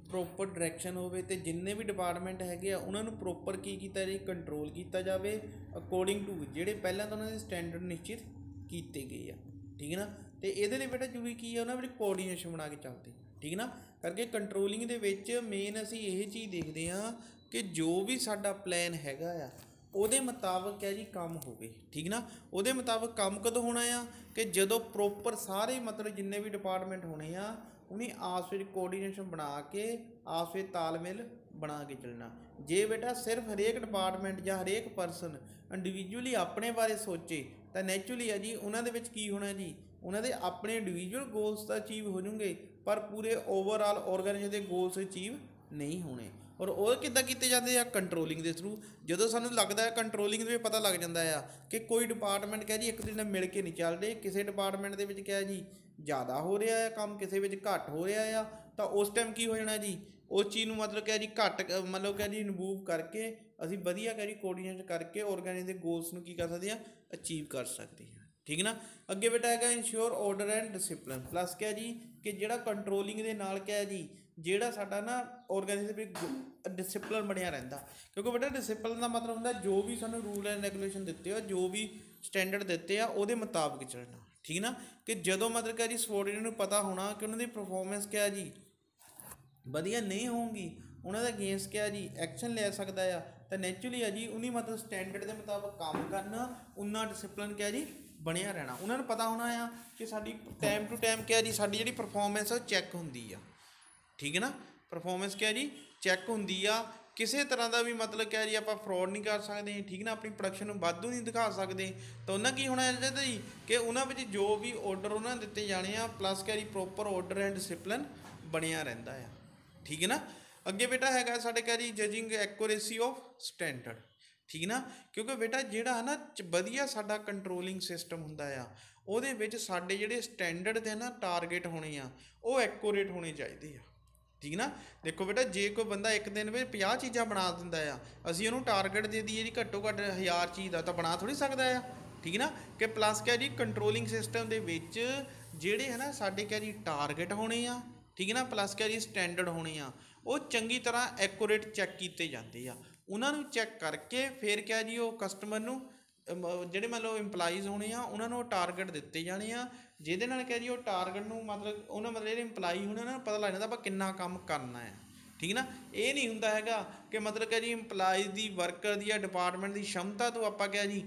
ਪ੍ਰੋਪਰ ਡਾਇਰੈਕਸ਼ਨ ਹੋਵੇ ਅਤੇ ਜਿੰਨੇ ਵੀ ਡਿਪਾਰਟਮੈਂਟ ਹੈਗੇ ਆ ਉਹਨਾਂ ਨੂੰ ਪ੍ਰੋਪਰ ਕੀ ਕੀਤਾ ਜੀ, ਕੰਟਰੋਲ ਕੀਤਾ ਜਾਵੇ ਅਕੋਰਡਿੰਗ ਟੂ ਜਿਹੜੇ ਪਹਿਲਾਂ ਤਾਂ ਉਹਨਾਂ ਦੇ ਸਟੈਂਡਰਡ ਨਿਸ਼ਚਿਤ ਕੀਤੇ ਗਏ ਆ, ਠੀਕ ਹੈ ਨਾ। ਅਤੇ ਇਹਦੇ ਲਈ ਬੇਟਾ ਜ਼ਰੂਰੀ ਕੀ ਆ, ਉਹਨਾਂ ਵਿੱਚ ਕੋਆਰਡੀਨੇਸ਼ਨ ਬਣਾ ਕੇ ਚੱਲਦੇ, ਠੀਕ ਨਾ। ਕਰਕੇ ਕੰਟਰੋਲਿੰਗ ਦੇ ਵਿੱਚ ਮੇਨ ਅਸੀਂ ਇਹ ਚੀਜ਼ ਦੇਖਦੇ ਹਾਂ ਕਿ ਜੋ ਵੀ ਸਾਡਾ ਪਲਾਨ ਹੈਗਾ ਆ ਉਹਦੇ ਮੁਤਾਬਕ ਹੈ ਜੀ ਕੰਮ ਹੋਵੇ। ਠੀਕ ਨਾ, ਉਹਦੇ ਮੁਤਾਬਕ ਕੰਮ ਕਦੋਂ ਹੋਣਾ ਆ ਕਿ ਜਦੋਂ ਪ੍ਰੋਪਰ ਸਾਰੇ ਮਤਲਬ ਜਿੰਨੇ ਵੀ ਡਿਪਾਰਟਮੈਂਟ ਹੋਣੇ ਆ ਉਹਨੇ ਆਪਸ ਵਿੱਚ ਕੋਆਰਡੀਨੇਸ਼ਨ ਬਣਾ ਕੇ ਆਪਸ ਵਿੱਚ ਤਾਲਮੇਲ ਬਣਾ ਕੇ ਚੱਲਣਾ। ਜੇ ਬੇਟਾ ਸਿਰਫ ਹਰੇਕ ਡਿਪਾਰਟਮੈਂਟ ਜਾਂ ਹਰੇਕ ਪਰਸਨ ਇੰਡੀਵਿਜੂਅਲੀ ਆਪਣੇ ਬਾਰੇ ਸੋਚੇ ਤਾਂ ਨੈਚੁਰਲੀ ਆ ਜੀ ਉਹਨਾਂ ਦੇ ਵਿੱਚ ਕੀ ਹੋਣਾ ਜੀ, ਉਹਨਾਂ ਦੇ ਆਪਣੇ ਇੰਡੀਵਿਜੂਅਲ ਗੋਲਸ ਤਾਂ ਅਚੀਵ ਹੋ ਜਾਣਗੇ ਪਰ ਪੂਰੇ ਓਵਰਆਲ ਆਰਗੇਨਾਈਜੇਸ਼ਨ ਦੇ ਗੋਲਸ ਅਚੀਵ ਨਹੀਂ ਹੋਣੇ। ਔਰ ਉਹ ਕਿੱਦਾਂ ਕੀਤੇ ਜਾਂਦੇ ਆ, ਕੰਟਰੋਲਿੰਗ ਦੇ ਥਰੂ। ਜਦੋਂ ਸਾਨੂੰ ਲੱਗਦਾ ਹੈ ਕੰਟਰੋਲਿੰਗ ਦੇ ਵਿੱਚ ਪਤਾ ਲੱਗ ਜਾਂਦਾ ਆ ਕਿ ਕੋਈ ਡਿਪਾਰਟਮੈਂਟ ਕਹਿ ਜੀ ਇੱਕ ਦੂਜੇ ਨਾਲ ਮਿਲ ਕੇ ਨਹੀਂ ਚੱਲ ਰਹੇ, ਕਿਸੇ ਡਿਪਾਰਟਮੈਂਟ ਦੇ ਵਿੱਚ ਕਿਹਾ ਜੀ ਜ਼ਿਆਦਾ ਹੋ ਰਿਹਾ ਹੈ ਕੰਮ, ਕਿਸੇ ਵਿੱਚ ਘੱਟ ਹੋ ਰਿਹਾ ਆ, ਤਾਂ ਉਸ ਟਾਈਮ ਕੀ ਹੋ ਜਾਣਾ ਜੀ, ਉਸ ਚੀਜ਼ ਨੂੰ ਮਤਲਬ ਕਿਹਾ ਜੀ ਘੱਟ ਮਤਲਬ ਕਿਹਾ ਜੀ ਰਿਮੂਵ ਕਰਕੇ ਅਸੀਂ ਵਧੀਆ ਕਹਿ ਜੀ ਕੋਆਰਡੀਨੇਟ ਕਰਕੇ ਆਰਗੇਨਾਈਜੇਸ਼ਨ ਦੇ ਗੋਲਸ ਨੂੰ ਕੀ ਕਰ ਸਕਦੇ ਆ, ਅਚੀਵ ਕਰ ਸਕਦੇ ਹਾਂ। ਠੀਕ ਨਾ, ਅੱਗੇ ਬੇਟਾ ਹੈਗਾ ensure order and discipline plus ਕਿਹਾ ਜੀ ਕਿ ਜਿਹੜਾ ਕੰਟਰੋਲਿੰਗ ਦੇ ਨਾਲ ਕਿਹਾ ਜੀ ਜਿਹੜਾ ਸਾਡਾ ਨਾ ਆਰਗੇਨਾਈਜੇਸ਼ਨ ਵਿੱਚ ਡਿਸਿਪਲਿਨ ਬਣਿਆ ਰਹਿੰਦਾ। ਕਿਉਂਕਿ ਬੇਟਾ ਡਿਸਿਪਲਿਨ ਦਾ ਮਤਲਬ ਹੁੰਦਾ ਜੋ ਵੀ ਸਾਨੂੰ ਰੂਲ ਐਂਡ ਰੈਗੂਲੇਸ਼ਨ ਦਿੱਤੇ ਆ, ਜੋ ਵੀ ਸਟੈਂਡਰਡ ਦਿੱਤੇ ਆ ਉਹਦੇ ਮੁਤਾਬਕ ਚੱਲਣਾ। ਠੀਕ ਨਾ, ਕਿ ਜਦੋਂ ਮਤਲਬ ਕਿਹਾ ਜੀ ਸਬੋਰਡੀਨੇਟ ਨੂੰ ਪਤਾ ਹੋਣਾ ਕਿ ਉਹਨਾਂ ਦੀ ਪਰਫੋਰਮੈਂਸ ਕਿਹਾ ਜੀ ਵਧੀਆ ਨਹੀਂ ਹੋਊਗੀ, ਉਹਨਾਂ ਦਾ ਅਗੇਂਸਟ ਕਿਹਾ ਜੀ ਐਕਸ਼ਨ ਲੈ ਸਕਦਾ ਆ, ਤਾਂ ਨੈਚੁਰਲੀ ਆ ਜੀ ਉਹਨੀ ਮਤਲਬ ਸਟੈਂਡਰਡ ਦੇ ਮੁਤਾਬਕ ਕੰਮ ਕਰਨਾ, ਉਹਨਾਂ ਡਿਸਿਪਲਿਨ ਕਿਹਾ ਜੀ ਬਣਿਆ ਰਹਿਣਾ। ਉਹਨਾਂ ਨੂੰ ਪਤਾ ਹੋਣਾ ਆ ਕਿ ਸਾਡੀ ਟਾਈਮ ਟੂ ਟਾਈਮ ਕਿਹਾ ਜੀ ਸਾਡੀ ਜਿਹੜੀ ਪਰਫੋਰਮੈਂਸ ਆ ਚੈੱਕ ਹੁੰਦੀ ਆ। ਠੀਕ ਹੈ ਨਾ, ਪਰਫੋਰਮੈਂਸ ਕਿਹਾ ਜੀ ਚੈੱਕ ਹੁੰਦੀ ਆ, ਕਿਸੇ ਤਰ੍ਹਾਂ ਦਾ ਵੀ ਮਤਲਬ ਕਿਹਾ ਜੀ ਆਪਾਂ ਫਰੋਡ ਨਹੀਂ ਕਰ ਸਕਦੇ। ਠੀਕ ਨਾ, ਆਪਣੀ ਪ੍ਰੋਡਕਸ਼ਨ ਨੂੰ ਵਾਧੂ ਨਹੀਂ ਦਿਖਾ ਸਕਦੇ। ਤਾਂ ਉਹਨਾਂ ਕੀ ਹੋਣਾ ਚਾਹੀਦਾ ਜੀ ਕਿ ਉਹਨਾਂ ਵਿੱਚ ਜੋ ਵੀ ਆਰਡਰ ਉਹਨਾਂ ਦਿੱਤੇ ਜਾਣੇ ਆ ਪਲੱਸ ਕਿਹਾ ਜੀ ਪ੍ਰੋਪਰ ਆਰਡਰ ਐਂਡ ਡਿਸਿਪਲਿਨ ਬਣਿਆ ਰਹਿੰਦਾ ਆ। ਠੀਕ ਹੈ ਨਾ, ਅੱਗੇ ਬੇਟਾ ਹੈਗਾ ਸਾਡੇ ਕਿਹਾ ਜੀ ਜਜਿੰਗ ਐਕੂਰੇਸੀ ਆਫ ਸਟੈਂਡਰਡ। ਠੀਕ ਨਾ, ਕਿਉਂਕਿ ਬੇਟਾ ਜਿਹੜਾ ਹੈ ਨਾ ਵਧੀਆ ਸਾਡਾ ਕੰਟਰੋਲਿੰਗ ਸਿਸਟਮ ਹੁੰਦਾ ਆ ਉਹਦੇ ਵਿੱਚ ਸਾਡੇ ਜਿਹੜੇ ਸਟੈਂਡਰਡ ਦੇ ਨਾ ਟਾਰਗੇਟ ਹੋਣੇ ਆ ਉਹ ਐਕੂਰੇਟ ਹੋਣੇ ਚਾਹੀਦੇ ਆ। ਠੀਕ ਨਾ, ਦੇਖੋ ਬੇਟਾ ਜੇ ਕੋਈ ਬੰਦਾ ਇੱਕ ਦਿਨ ਵਿੱਚ 50 ਚੀਜ਼ਾਂ ਬਣਾ ਦਿੰਦਾ ਆ, ਅਸੀਂ ਉਹਨੂੰ ਟਾਰਗੇਟ ਦੇ ਦਈਏ ਜੀ ਘੱਟੋ ਘੱਟ 1000 ਚੀਜ਼ ਦਾ, ਤਾਂ ਬਣਾ ਥੋੜ੍ਹੀ ਸਕਦਾ ਆ। ਠੀਕ ਨਾ, ਕਿ ਪਲੱਸ ਕਿਹਾ ਜੀ ਕੰਟਰੋਲਿੰਗ ਸਿਸਟਮ ਦੇ ਵਿੱਚ ਜਿਹੜੇ ਹੈ ਨਾ ਸਾਡੇ ਕਿਹਾ ਜੀ ਟਾਰਗੇਟ ਹੋਣੇ ਆ, ਠੀਕ ਹੈ ਨਾ, ਪਲੱਸ ਕਿਹਾ ਜੀ ਸਟੈਂਡਰਡ ਹੋਣੇ ਆ, ਉਹ ਚੰਗੀ ਤਰ੍ਹਾਂ ਐਕੂਰੇਟ ਚੈੱਕ ਕੀਤੇ ਜਾਂਦੇ ਆ। ਉਹਨਾਂ ਨੂੰ ਚੈੱਕ ਕਰਕੇ ਫਿਰ ਕਿਹਾ ਜੀ ਉਹ ਕਸਟਮਰ ਨੂੰ ਜਿਹੜੇ ਮੰਨ ਲਓ ਇੰਪਲਾਈਜ਼ ਹੋਣੇ ਆ ਉਹਨਾਂ ਨੂੰ ਟਾਰਗੇਟ ਦਿੱਤੇ ਜਾਣੇ ਆ, ਜਿਹਦੇ ਨਾਲ ਕਿਹਾ ਜੀ ਉਹ ਟਾਰਗੇਟ ਨੂੰ ਮਤਲਬ ਉਹਨਾਂ ਮਤਲਬ ਜਿਹੜੇ ਇੰਪਲਾਈ ਹੋਣੇ ਉਹਨਾਂ ਨੂੰ ਪਤਾ ਲੱਗ ਜਾਂਦਾ ਆਪਾਂ ਕਿੰਨਾ ਕੰਮ ਕਰਨਾ ਹੈ। ਠੀਕ ਨਾ, ਇਹ ਨਹੀਂ ਹੁੰਦਾ ਹੈਗਾ ਕਿ ਮਤਲਬ ਕਿਹਾ ਜੀ ਇੰਪਲਾਈਜ਼ ਦੀ ਵਰਕਰ ਦੀ ਜਾਂ ਡਿਪਾਰਟਮੈਂਟ ਦੀ ਸ਼ਮਤਾ ਤੋਂ ਆਪਾਂ ਕਿਹਾ ਜੀ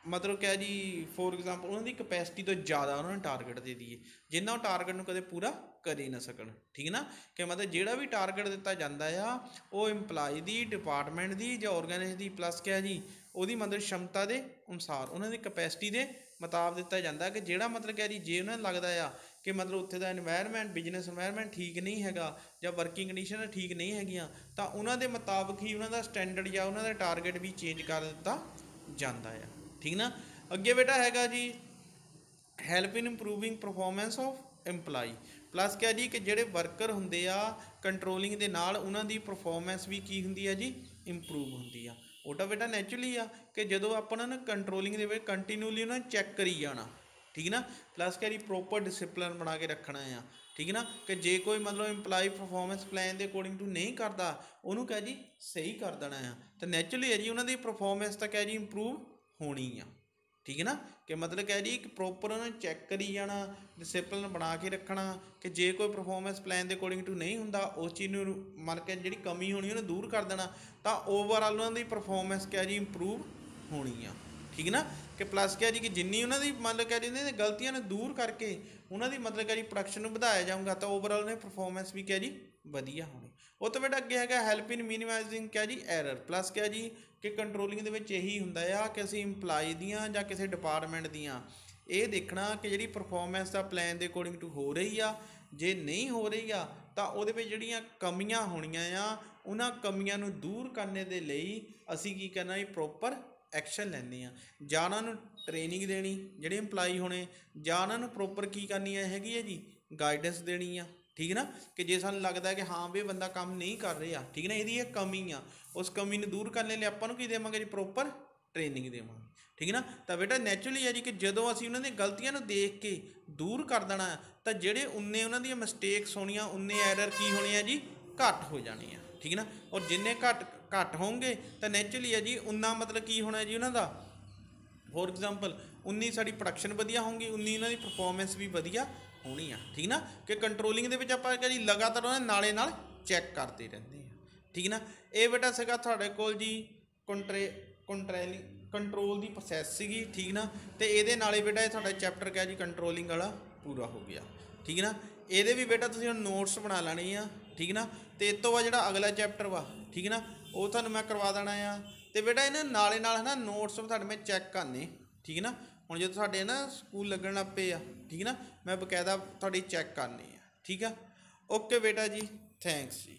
ਮਤਲਬ ਕਿਹਾ ਜੀ ਫੋਰ ਐਗਜ਼ਾਮਪਲ ਉਹਨਾਂ ਦੀ ਕਪੈਸਿਟੀ ਤੋਂ ਜ਼ਿਆਦਾ ਉਹਨਾਂ ਨੂੰ ਟਾਰਗੇਟ ਦੇ ਦਈਏ ਜਿੰਨਾ ਉਹ ਟਾਰਗੇਟ ਨੂੰ ਕਦੇ ਪੂਰਾ ਕਰ ਹੀ ਨਾ ਸਕਣ। ਠੀਕ ਨਾ, ਕਿ ਮਤਲਬ ਜਿਹੜਾ ਵੀ ਟਾਰਗੇਟ ਦਿੱਤਾ ਜਾਂਦਾ ਆ ਉਹ ਇੰਪਲਾਈ ਦੀ, ਡਿਪਾਰਟਮੈਂਟ ਦੀ ਜਾਂ ਆਰਗੇਨਾਈਜੇਸ਼ਨ ਦੀ ਪਲੱਸ ਕਿਹਾ ਜੀ ਉਹਦੀ ਮਤਲਬ ਸ਼ਮਤਾ ਦੇ ਅਨੁਸਾਰ ਉਹਨਾਂ ਦੀ ਕਪੈਸਿਟੀ ਦੇ ਮੁਤਾਬਕ ਦਿੱਤਾ ਜਾਂਦਾ ਕਿ ਜਿਹੜਾ ਮਤਲਬ ਕਿਹਾ ਜੀ ਜੇ ਉਹਨਾਂ ਨੂੰ ਲੱਗਦਾ ਆ ਕਿ ਮਤਲਬ ਉੱਥੇ ਦਾ ਇਨਵਾਇਰਮੈਂਟ ਬਿਜ਼ਨਸ ਇਨਵਾਇਰਮੈਂਟ ਠੀਕ ਨਹੀਂ ਹੈਗਾ ਜਾਂ ਵਰਕਿੰਗ ਕੰਡੀਸ਼ਨ ਠੀਕ ਨਹੀਂ ਹੈਗੀਆਂ ਤਾਂ ਉਹਨਾਂ ਦੇ ਮੁਤਾਬਕ ਹੀ ਉਹਨਾਂ ਦਾ ਸਟੈਂਡਰਡ ਜਾਂ ਉਹਨਾਂ ਦਾ ਟਾਰਗੇਟ ਵੀ ਚੇਂਜ ਕਰ ਦਿੱਤਾ ਜਾਂਦਾ ਆ। ਠੀਕ ਨਾ, ਅੱਗੇ ਬੇਟਾ ਹੈਗਾ ਜੀ help in improving performance of employee plus ਕਿਹਾ ਜੀ ਕਿ ਜਿਹੜੇ ਵਰਕਰ ਹੁੰਦੇ ਆ ਕੰਟਰੋਲਿੰਗ ਦੇ ਨਾਲ ਉਹਨਾਂ ਦੀ ਪਰਫੋਰਮੈਂਸ ਵੀ ਕੀ ਹੁੰਦੀ ਆ ਜੀ ਇੰਪਰੂਵ ਹੁੰਦੀ ਆ। ਉਹ ਤਾਂ ਬੇਟਾ ਨੈਚੁਰਲੀ ਆ ਕਿ ਜਦੋਂ ਆਪਾਂ ਉਹਨਾਂ ਨੂੰ ਕੰਟਰੋਲਿੰਗ ਦੇ ਵਿੱਚ ਕੰਟੀਨਿਊਲੀ ਉਹਨਾਂ ਨੂੰ ਚੈੱਕ ਕਰੀ ਜਾਣਾ। ਠੀਕ ਨਾ, ਪਲੱਸ ਕਿਹਾ ਜੀ ਪ੍ਰੋਪਰ ਡਿਸਿਪਲਿਨ ਬਣਾ ਕੇ ਰੱਖਣਾ ਆ। ਠੀਕ ਨਾ, ਕਿ ਜੇ ਕੋਈ ਮਤਲਬ ਇੰਪਲਾਈ ਪਰਫੋਰਮੈਂਸ ਪਲਾਨ ਦੇ ਅਕੋਰਡਿੰਗ ਟੂ ਨਹੀਂ ਕਰਦਾ ਉਹਨੂੰ ਕਹਿ ਜੀ ਸਹੀ ਕਰ ਦੇਣਾ ਆ, ਤਾਂ ਨੈਚੁਰਲੀ ਹੈ ਜੀ ਉਹਨਾਂ ਦੀ ਪਰਫੋਰਮੈਂਸ ਤਾਂ ਕਹਿ ਜੀ ਇੰਪਰੂਵ ਹੋਣੀ ਆ। ਠੀਕ ਹੈ ਨਾ, ਕਿ ਮਤਲਬ ਕਹਿ ਜੀ ਇੱਕ ਪ੍ਰੋਪਰ ਉਹਨਾਂ ਨੂੰ ਚੈੱਕ ਕਰੀ ਜਾਣਾ, ਡਿਸਿਪਲਿਨ ਬਣਾ ਕੇ ਰੱਖਣਾ ਕਿ ਜੇ ਕੋਈ ਪਰਫੋਰਮੈਂਸ ਪਲਾਨ ਦੇ ਅਕੋਰਡਿੰਗ ਟੂ ਨਹੀਂ ਹੁੰਦਾ ਉਸ ਚੀਜ਼ ਨੂੰ ਮੰਨ ਕੇ ਜਿਹੜੀ ਕਮੀ ਹੋਣੀ ਉਹਨੂੰ ਦੂਰ ਕਰ ਦੇਣਾ, ਤਾਂ ਓਵਰਆਲ ਉਹਨਾਂ ਦੀ ਪਰਫੋਰਮੈਂਸ ਕਹਿ ਜੀ ਇੰਪਰੂਵ ਹੋਣੀ ਆ। ਠੀਕ ਨਾ, ਕਿ ਪਲੱਸ ਕਹਿ ਜੀ ਕਿ ਜਿੰਨੀ ਉਹਨਾਂ ਦੀ ਮੰਨ ਲਓ ਕਹਿ ਜੀ ਉਹਨਾਂ ਦੀ ਗਲਤੀਆਂ ਨੂੰ ਦੂਰ ਕਰਕੇ ਉਹਨਾਂ ਦੀ ਮਤਲਬ ਕਹਿ ਜੀ ਪ੍ਰੋਡਕਸ਼ਨ ਨੂੰ ਵਧਾਇਆ ਜਾਊਗਾ ਤਾਂ ਓਵਰਆਲ ਉਹਨਾਂ ਦੀ ਪਰਫੋਰਮੈਂਸ ਵੀ ਕਹਿ ਜੀ ਵਧੀਆ ਹੋਣੀ। ਉਹ ਤੋਂ ਬੇਟਾ ਅੱਗੇ ਹੈਗਾ ਹੈਲਪ ਇਨ ਮਿਨੀਮਾਈਜ਼ਿੰਗ ਕਹਿ ਜੀ ਐਰਰ ਪਲੱਸ ਕਹਿ ਜੀ ਕਿ ਕੰਟਰੋਲਿੰਗ ਦੇ ਵਿੱਚ ਇਹੀ ਹੁੰਦਾ ਆ ਕਿ ਅਸੀਂ ਇੰਪਲਾਈ ਦੀਆਂ ਜਾਂ ਕਿਸੇ ਡਿਪਾਰਟਮੈਂਟ ਦੀਆਂ ਇਹ ਦੇਖਣਾ ਕਿ ਜਿਹੜੀ ਪਰਫੋਰਮੈਂਸ ਦਾ ਪਲਾਨ ਦੇ ਅਕੋਰਡਿੰਗ ਟੂ ਹੋ ਰਹੀ ਆ, ਜੇ ਨਹੀਂ ਹੋ ਰਹੀ ਆ ਤਾਂ ਉਹਦੇ ਵਿੱਚ ਜਿਹੜੀਆਂ ਕਮੀਆਂ ਹੋਣੀਆਂ ਆ ਉਹਨਾਂ ਕਮੀਆਂ ਨੂੰ ਦੂਰ ਕਰਨ ਦੇ ਲਈ ਅਸੀਂ ਕੀ ਕਰਨਾ ਜੀ ਪ੍ਰੋਪਰ ਐਕਸ਼ਨ ਲੈਂਦੇ ਹਾਂ, ਜਾਂ ਉਹਨਾਂ ਨੂੰ ਟ੍ਰੇਨਿੰਗ ਦੇਣੀ ਜਿਹੜੇ ਇੰਪਲਾਈ ਹੋਣੇ, ਜਾਂ ਉਹਨਾਂ ਨੂੰ ਪ੍ਰੋਪਰ ਕੀ ਕਰਨੀ ਹੈ ਹੈਗੀ ਹੈ ਜੀ ਗਾਈਡੈਂਸ ਦੇਣੀ ਆ। ਠੀਕ ਨਾ, ਕਿ ਜੇ ਸਾਨੂੰ ਲੱਗਦਾ ਕਿ ਹਾਂ ਵੀ ਇਹ ਬੰਦਾ ਕੰਮ ਨਹੀਂ ਕਰ ਰਿਹਾ, ਠੀਕ ਨਾ, ਇਹਦੀ ਇਹ ਕਮੀ ਆ, ਉਸ ਕਮੀ ਨੂੰ ਦੂਰ ਕਰਨ ਲਈ ਆਪਾਂ ਨੂੰ ਕੀ ਦੇਵਾਂਗੇ ਜੀ ਪ੍ਰੋਪਰ ਟ੍ਰੇਨਿੰਗ ਦੇਵਾਂਗੇ। ਠੀਕ ਨਾ, ਤਾਂ ਬੇਟਾ ਨੈਚੁਰਲੀ ਹੈ ਜੀ ਕਿ ਜਦੋਂ ਅਸੀਂ ਉਹਨਾਂ ਦੀਆਂ ਗਲਤੀਆਂ ਨੂੰ ਦੇਖ ਕੇ ਦੂਰ ਕਰ ਦੇਣਾ ਤਾਂ ਜਿਹੜੇ ਉਨੇ ਉਹਨਾਂ ਦੀਆਂ ਮਿਸਟੇਕਸ ਹੋਣੀਆਂ ਉਨੇ ਐਰਰ ਕੀ ਹੋਣੇ ਆ ਜੀ ਘੱਟ ਹੋ ਜਾਣੇ ਆ। ਠੀਕ ਨਾ, ਔਰ ਜਿੰਨੇ ਘੱਟ ਹੋਣਗੇ ਤਾਂ ਨੈਚੁਰਲੀ ਹੈ ਜੀ ਉਨਾ ਮਤਲਬ ਕੀ ਹੋਣਾ ਜੀ ਉਹਨਾਂ ਦਾ ਫੋਰ ਐਗਜ਼ਾਮਪਲ ਉਨੀ ਸਾਡੀ ਪ੍ਰੋਡਕਸ਼ਨ ਵਧੀਆ ਹੋਊਗੀ, ਉਨੀ ਉਹਨਾਂ ਦੀ ਪਰਫੋਰਮੈਂਸ ਵੀ ਵਧੀਆ ਹੋਣੀ ਆ। ਠੀਕ ਨਾ, ਕਿ ਕੰਟਰੋਲਿੰਗ ਦੇ ਵਿੱਚ ਆਪਾਂ ਜੀ ਲਗਾਤਾਰ ਉਹਨਾਂ ਨਾਲੇ ਨਾਲ ਚੈੱਕ ਕਰਦੇ ਰਹਿੰਦੇ ਹਾਂ। ਠੀਕ ਨਾ, ਇਹ ਬੇਟਾ ਸੀਗਾ ਤੁਹਾਡੇ ਕੋਲ ਜੀ कंट्रोल की प्रोसैस सीगी, ठीक ना। तो ये नाले बेटा साडा चैप्टर क्या जी कंट्रोलिंग वाला पूरा हो गया, ठीक है ना। ये भी बेटा तुसीं नोट्स बना लैने आ, ठीक ना। तो इस तो बाद जो अगला चैप्टर वा, ठीक है ना, वो तुहानूं मैं करवा देना आ। तो बेटा इन्हें नाले नाल है ना नोट्स तुहाडे मैं चैक करने, ठीक है ना। हुण जो तुहाडे ना स्कूल लगन लग पे आ, ठीक है ना, मैं बकायदा तुहाडी चैक करनी है, ठीक है। ओके बेटा जी, थैंक्स जी।